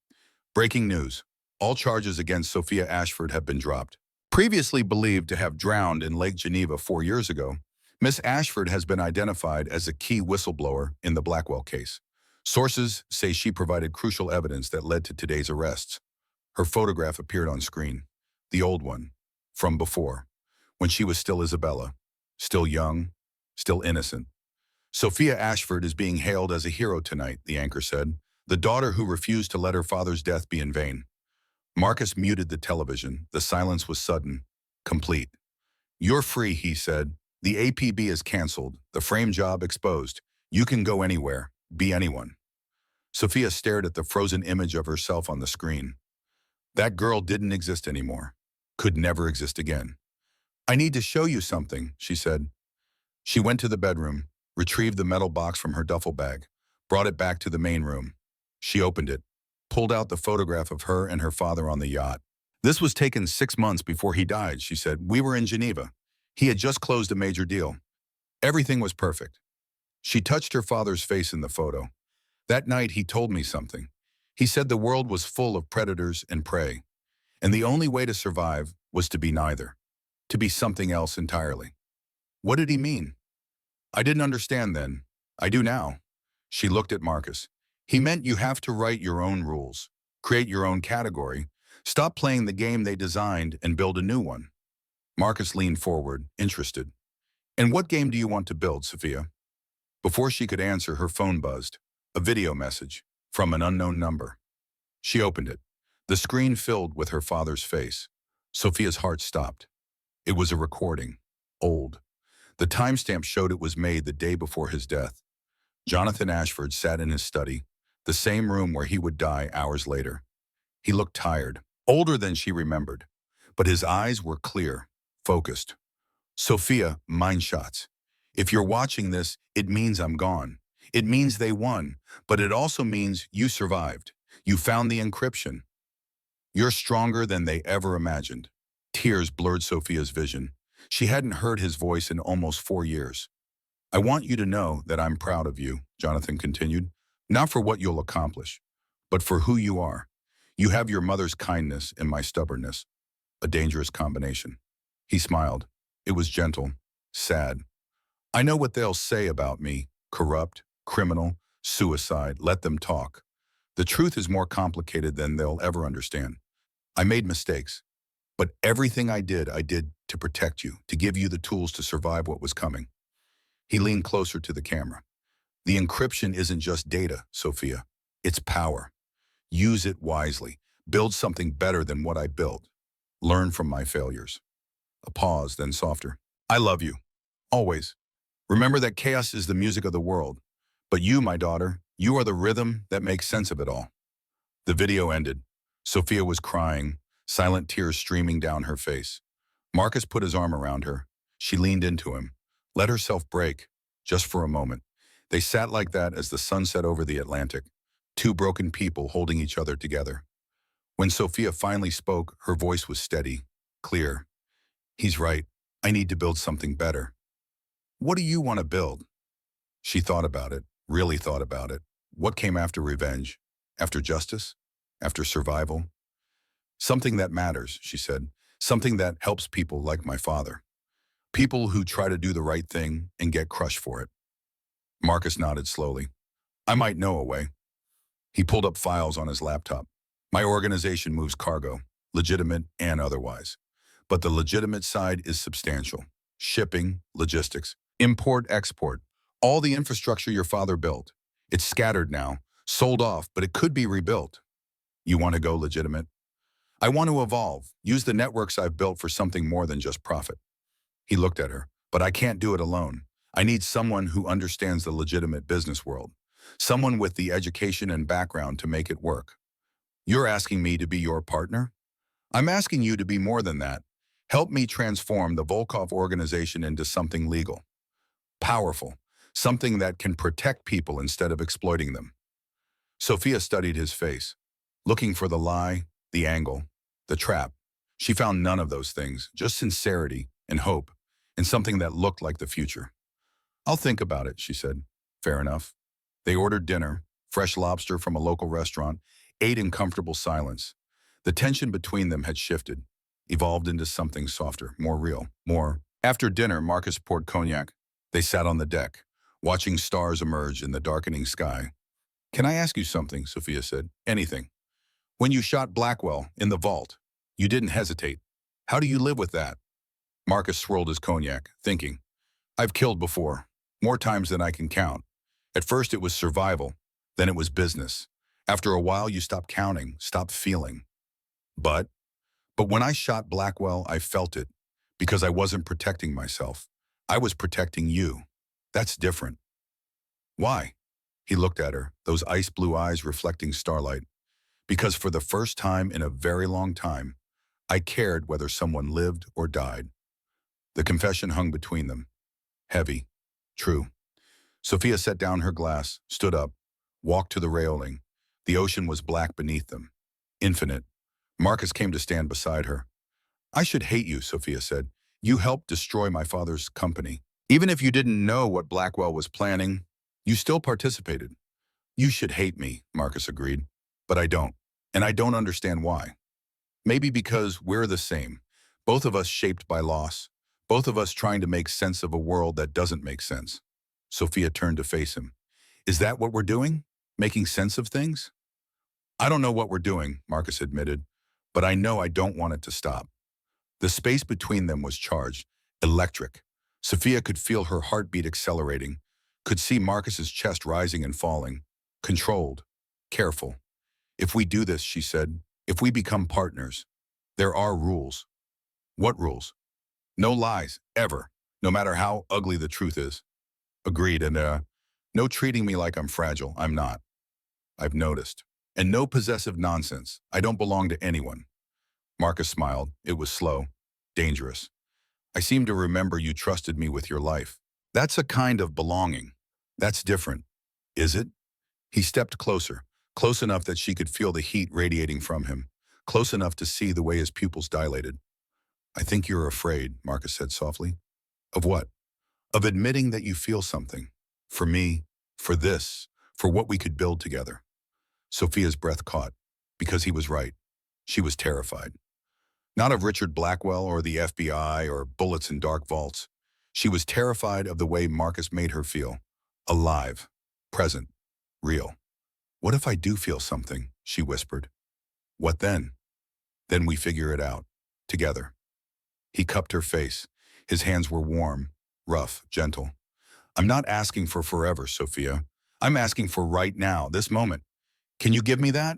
Breaking news. All charges against Sophia Ashford have been dropped. Previously believed to have drowned in Lake Geneva 4 years ago, Miss Ashford has been identified as a key whistleblower in the Blackwell case. Sources say she provided crucial evidence that led to today's arrests. Her photograph appeared on screen. The old one. From before. When she was still Isabella. Still young. Still innocent. Sophia Ashford is being hailed as a hero tonight, the anchor said. The daughter who refused to let her father's death be in vain. Marcus muted the television. The silence was sudden. Complete. You're free, he said. The APB is canceled. The frame job exposed. You can go anywhere. Be anyone. Sophia stared at the frozen image of herself on the screen. That girl didn't exist anymore. Could never exist again. I need to show you something, she said. She went to the bedroom, retrieved the metal box from her duffel bag, brought it back to the main room. She opened it, pulled out the photograph of her and her father on the yacht. This was taken 6 months before he died, she said. We were in Geneva. He had just closed a major deal. Everything was perfect. She touched her father's face in the photo. That night he told me something. He said the world was full of predators and prey, and the only way to survive was to be neither, to be something else entirely. What did he mean? I didn't understand then. I do now. She looked at Marcus. He meant you have to write your own rules, create your own category, stop playing the game they designed and build a new one. Marcus leaned forward, interested. And what game do you want to build, Sophia? Before she could answer, her phone buzzed. A video message from an unknown number. She opened it. The screen filled with her father's face. Sophia's heart stopped. It was a recording. Old. The timestamp showed it was made the day before his death. Jonathan Ashford sat in his study, the same room where he would die hours later. He looked tired, older than she remembered, but his eyes were clear, focused. Sophia, mind shots. If you're watching this, it means I'm gone. It means they won, but it also means you survived. You found the encryption. You're stronger than they ever imagined. Tears blurred Sophia's vision. She hadn't heard his voice in almost 4 years. I want you to know that I'm proud of you, Jonathan continued, not for what you'll accomplish, but for who you are. You have your mother's kindness and my stubbornness, a dangerous combination. He smiled. It was gentle, sad. I know what they'll say about me, corrupt, criminal, suicide, let them talk. The truth is more complicated than they'll ever understand. I made mistakes, but everything I did to protect you, to give you the tools to survive what was coming. He leaned closer to the camera. The encryption isn't just data, Sophia. It's power. Use it wisely. Build something better than what I built. Learn from my failures. A pause, then softer. I love you. Always. Remember that chaos is the music of the world. But you, my daughter, you are the rhythm that makes sense of it all. The video ended. Sophia was crying, silent tears streaming down her face. Marcus put his arm around her. She leaned into him, let herself break, just for a moment. They sat like that as the sun set over the Atlantic, two broken people holding each other together. When Sophia finally spoke, her voice was steady, clear. He's right. I need to build something better. What do you want to build? She thought about it, really thought about it. What came after revenge? After justice? After survival? Something that matters, she said. Something that helps people like my father. People who try to do the right thing and get crushed for it. Marcus nodded slowly. I might know a way. He pulled up files on his laptop. My organization moves cargo, legitimate and otherwise. But the legitimate side is substantial. Shipping, logistics, import, export, all the infrastructure your father built. It's scattered now, sold off, but it could be rebuilt. You want to go legitimate? I want to evolve, use the networks I've built for something more than just profit. He looked at her. But I can't do it alone. I need someone who understands the legitimate business world. Someone with the education and background to make it work. You're asking me to be your partner? I'm asking you to be more than that. Help me transform the Volkov organization into something legal, powerful, something that can protect people instead of exploiting them. Sophia studied his face, looking for the lie, the angle, the trap. She found none of those things, just sincerity and hope, and something that looked like the future. I'll think about it, she said. Fair enough. They ordered dinner, fresh lobster from a local restaurant, ate in comfortable silence. The tension between them had shifted, evolved into something softer, more real, more. After dinner, Marcus poured cognac. They sat on the deck, watching stars emerge in the darkening sky. Can I ask you something, Sophia said. Anything. When you shot Blackwell in the vault, you didn't hesitate. How do you live with that? Marcus swirled his cognac, thinking. I've killed before, more times than I can count. At first it was survival, then it was business. After a while you stop counting, stop feeling. But when I shot Blackwell, I felt it, because I wasn't protecting myself. I was protecting you. That's different. Why? He looked at her, those ice blue eyes reflecting starlight. Because for the first time in a very long time, I cared whether someone lived or died. The confession hung between them. Heavy. True. Sophia set down her glass, stood up, walked to the railing. The ocean was black beneath them. Infinite. Marcus came to stand beside her. I should hate you, Sophia said. You helped destroy my father's company. Even if you didn't know what Blackwell was planning, you still participated. You should hate me, Marcus agreed. But I don't. And I don't understand why. Maybe because we're the same. Both of us shaped by loss. Both of us trying to make sense of a world that doesn't make sense. Sophia turned to face him. Is that what we're doing? Making sense of things? I don't know what we're doing, Marcus admitted, but I know I don't want it to stop. The space between them was charged, electric. Sophia could feel her heartbeat accelerating, could see Marcus's chest rising and falling, controlled, careful. If we do this, she said, if we become partners, there are rules. What rules? No lies, ever, no matter how ugly the truth is. Agreed, and no treating me like I'm fragile, I'm not. I've noticed. And no possessive nonsense. I don't belong to anyone. Marcus smiled. It was slow, dangerous. I seem to remember you trusted me with your life. That's a kind of belonging. That's different. Is it? He stepped closer, close enough that she could feel the heat radiating from him, close enough to see the way his pupils dilated. I think you're afraid, Marcus said softly. Of what? Of admitting that you feel something. For me, for this, for what we could build together. Sophia's breath caught, because he was right. She was terrified. Not of Richard Blackwell or the FBI or bullets in dark vaults. She was terrified of the way Marcus made her feel. Alive, present, real. What if I do feel something? She whispered. What then? Then we figure it out. Together. He cupped her face. His hands were warm, rough, gentle. I'm not asking for forever, Sophia. I'm asking for right now, this moment. Can you give me that?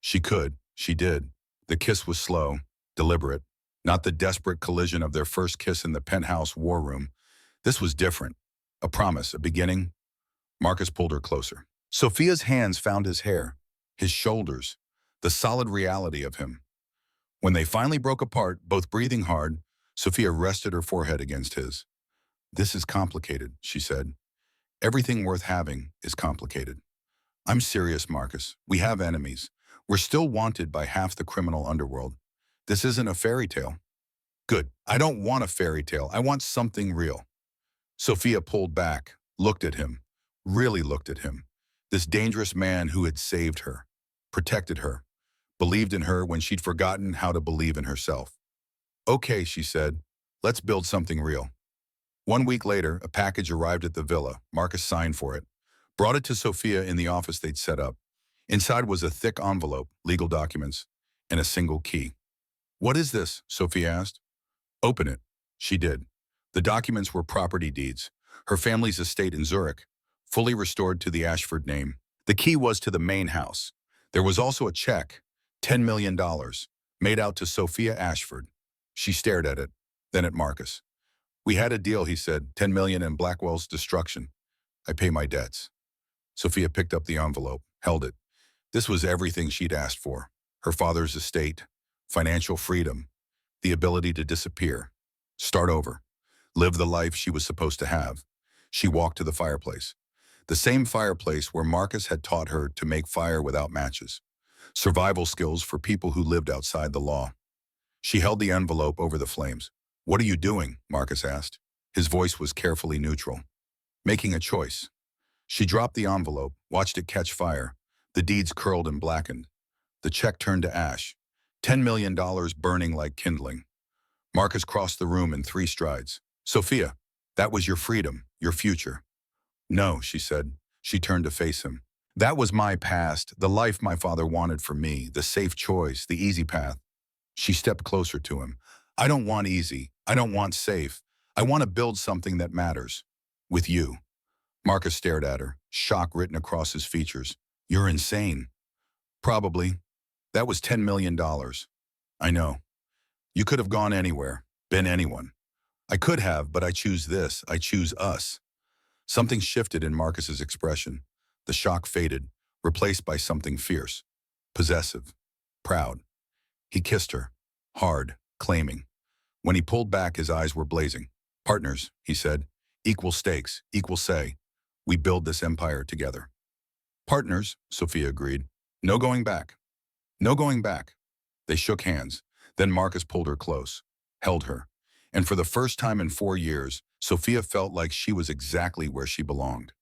She could. She did. The kiss was slow, deliberate. Not the desperate collision of their first kiss in the penthouse war room. This was different. A promise, a beginning. Marcus pulled her closer. Sophia's hands found his hair, his shoulders, the solid reality of him. When they finally broke apart, both breathing hard, Sophia rested her forehead against his. This is complicated, she said. Everything worth having is complicated. I'm serious, Marcus. We have enemies. We're still wanted by half the criminal underworld. This isn't a fairy tale. Good. I don't want a fairy tale. I want something real. Sophia pulled back, looked at him, really looked at him. This dangerous man who had saved her, protected her, believed in her when she'd forgotten how to believe in herself. Okay, she said, let's build something real. 1 week later, a package arrived at the villa. Marcus signed for it, brought it to Sophia in the office they'd set up. Inside was a thick envelope, legal documents, and a single key. What is this? Sophia asked. Open it. She did. The documents were property deeds, her family's estate in Zurich, fully restored to the Ashford name. The key was to the main house. There was also a check, $10 million, made out to Sophia Ashford. She stared at it, then at Marcus. We had a deal, he said, 10 million in Blackwell's destruction. I pay my debts. Sophia picked up the envelope, held it. This was everything she'd asked for. Her father's estate, financial freedom, the ability to disappear, start over, live the life she was supposed to have. She walked to the fireplace. The same fireplace where Marcus had taught her to make fire without matches. Survival skills for people who lived outside the law. She held the envelope over the flames. What are you doing? Marcus asked. His voice was carefully neutral. Making a choice. She dropped the envelope, watched it catch fire. The deeds curled and blackened. The check turned to ash. $10 million burning like kindling. Marcus crossed the room in 3 strides. Sophia, that was your freedom, your future. No, she said. She turned to face him. That was my past, the life my father wanted for me, the safe choice, the easy path. She stepped closer to him. I don't want easy. I don't want safe. I want to build something that matters. With you. Marcus stared at her, shock written across his features. You're insane. Probably. That was $10 million. I know. You could have gone anywhere, been anyone. I could have, but I choose this. I choose us. Something shifted in Marcus's expression. The shock faded, replaced by something fierce, possessive, proud. He kissed her, hard, claiming. When he pulled back, his eyes were blazing. Partners, he said. Equal stakes, equal say. We build this empire together. Partners, Sophia agreed. No going back. No going back. They shook hands. Then Marcus pulled her close, held her. And for the first time in 4 years, Sophia felt like she was exactly where she belonged.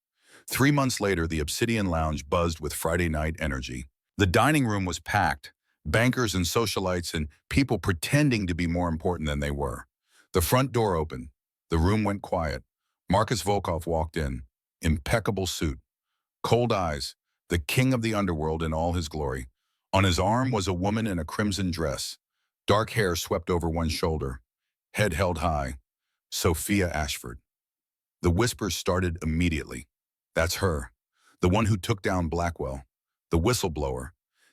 3 months later, the Obsidian Lounge buzzed with Friday night energy. The dining room was packed, bankers and socialites and people pretending to be more important than they were. The front door opened. The room went quiet. Marcus Volkov walked in, impeccable suit, cold eyes, the king of the underworld in all his glory. On his arm was a woman in a crimson dress, dark hair swept over one shoulder, head held high. Sophia Ashford. The whispers started immediately. That's her, the one who took down Blackwell, the whistleblower,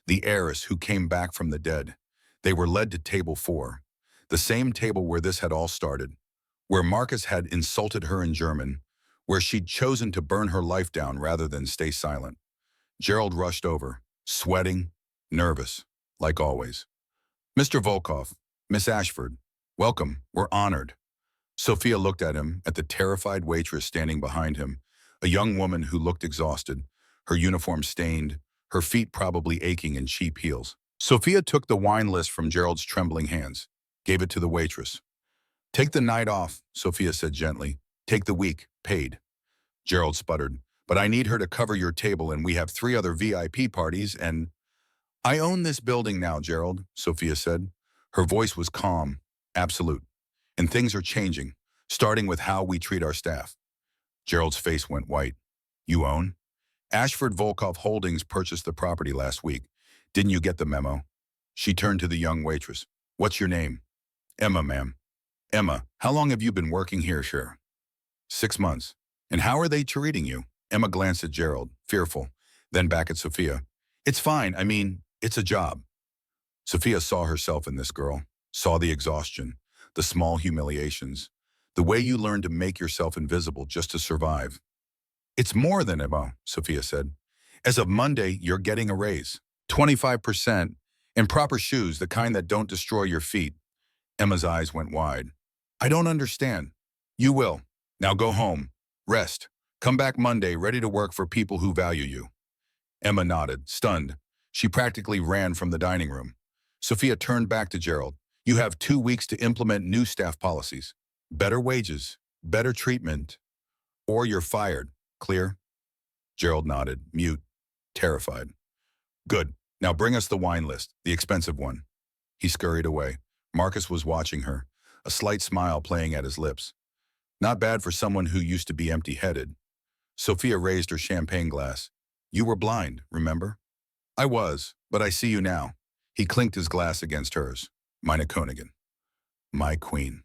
the heiress who came back from the dead. They were led to table 4, the same table where this had all started, where Marcus had insulted her in German, where she'd chosen to burn her life down rather than stay silent. Gerald rushed over, sweating, nervous, like always. Mr. Volkov, Miss Ashford, welcome, we're honored. Sophia looked at him, at the terrified waitress standing behind him, a young woman who looked exhausted, her uniform stained, her feet probably aching in cheap heels. Sophia took the wine list from Gerald's trembling hands, gave it to the waitress. Take the night off, Sophia said gently. Take the week, paid. Gerald sputtered, but I need her to cover your table and we have 3 other VIP parties and… I own this building now, Gerald, Sophia said. Her voice was calm, absolute. And things are changing, starting with how we treat our staff. Gerald's face went white. You own? Ashford Volkov Holdings purchased the property last week. Didn't you get the memo? She turned to the young waitress. What's your name? Emma, ma'am. Emma, how long have you been working here, sir? 6 months. And how are they treating you? Emma glanced at Gerald, fearful, then back at Sophia. It's fine, I mean, it's a job. Sophia saw herself in this girl, saw the exhaustion, the small humiliations, the way you learn to make yourself invisible just to survive. It's more than Emma, Sophia said. As of Monday, you're getting a raise. 25%, in proper shoes, the kind that don't destroy your feet. Emma's eyes went wide. I don't understand. You will. Now go home. Rest. Come back Monday ready to work for people who value you. Emma nodded, stunned. She practically ran from the dining room. Sophia turned back to Gerald. You have 2 weeks to implement new staff policies. Better wages, better treatment, or you're fired. Clear? Gerald nodded, mute, terrified. Good. Now bring us the wine list, the expensive one. He scurried away. Marcus was watching her, a slight smile playing at his lips. Not bad for someone who used to be empty-headed. Sophia raised her champagne glass. You were blind, remember? I was, but I see you now. He clinked his glass against hers. Meine Königin. My queen.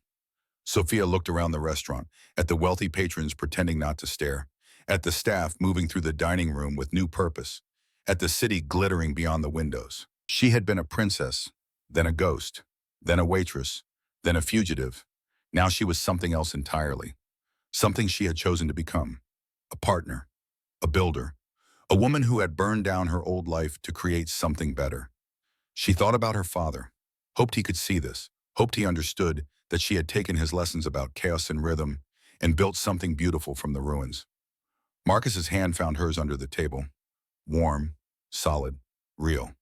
Sophia looked around the restaurant, at the wealthy patrons pretending not to stare, at the staff moving through the dining room with new purpose, at the city glittering beyond the windows. She had been a princess, then a ghost, then a waitress, then a fugitive. Now she was something else entirely. Something she had chosen to become. A partner. A builder. A woman who had burned down her old life to create something better. She thought about her father, hoped he could see this, hoped he understood that she had taken his lessons about chaos and rhythm and built something beautiful from the ruins. Marcus's hand found hers under the table. Warm, solid, real.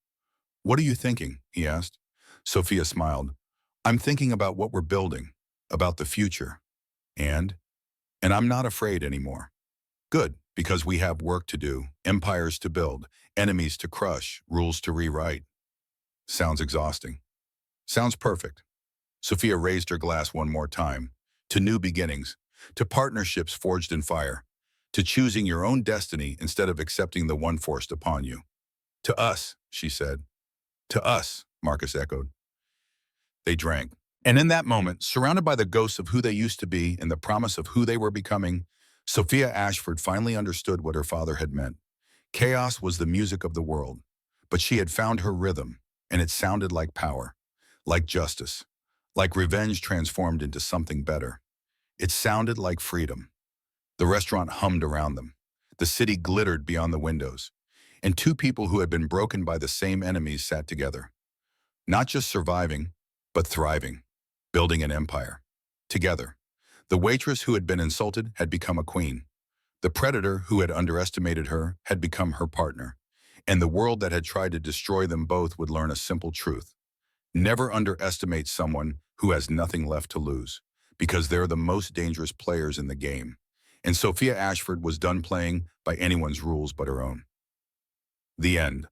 What are you thinking? He asked. Sophia smiled. I'm thinking about what we're building, about the future. And I'm not afraid anymore. Good, because we have work to do, empires to build, enemies to crush, rules to rewrite. Sounds exhausting. Sounds perfect. Sophia raised her glass one more time. To new beginnings, to partnerships forged in fire, to choosing your own destiny instead of accepting the one forced upon you. To us, she said. To us, Marcus echoed. They drank. And in that moment, surrounded by the ghosts of who they used to be and the promise of who they were becoming, Sophia Ashford finally understood what her father had meant. Chaos was the music of the world, but she had found her rhythm, and it sounded like power, like justice, like revenge transformed into something better. It sounded like freedom. The restaurant hummed around them. The city glittered beyond the windows, and 2 people who had been broken by the same enemies sat together. Not just surviving, but thriving, building an empire. Together. The waitress who had been insulted had become a queen. The predator who had underestimated her had become her partner. And the world that had tried to destroy them both would learn a simple truth. Never underestimate someone who has nothing left to lose, because they're the most dangerous players in the game. And Sophia Ashford was done playing by anyone's rules but her own. The end.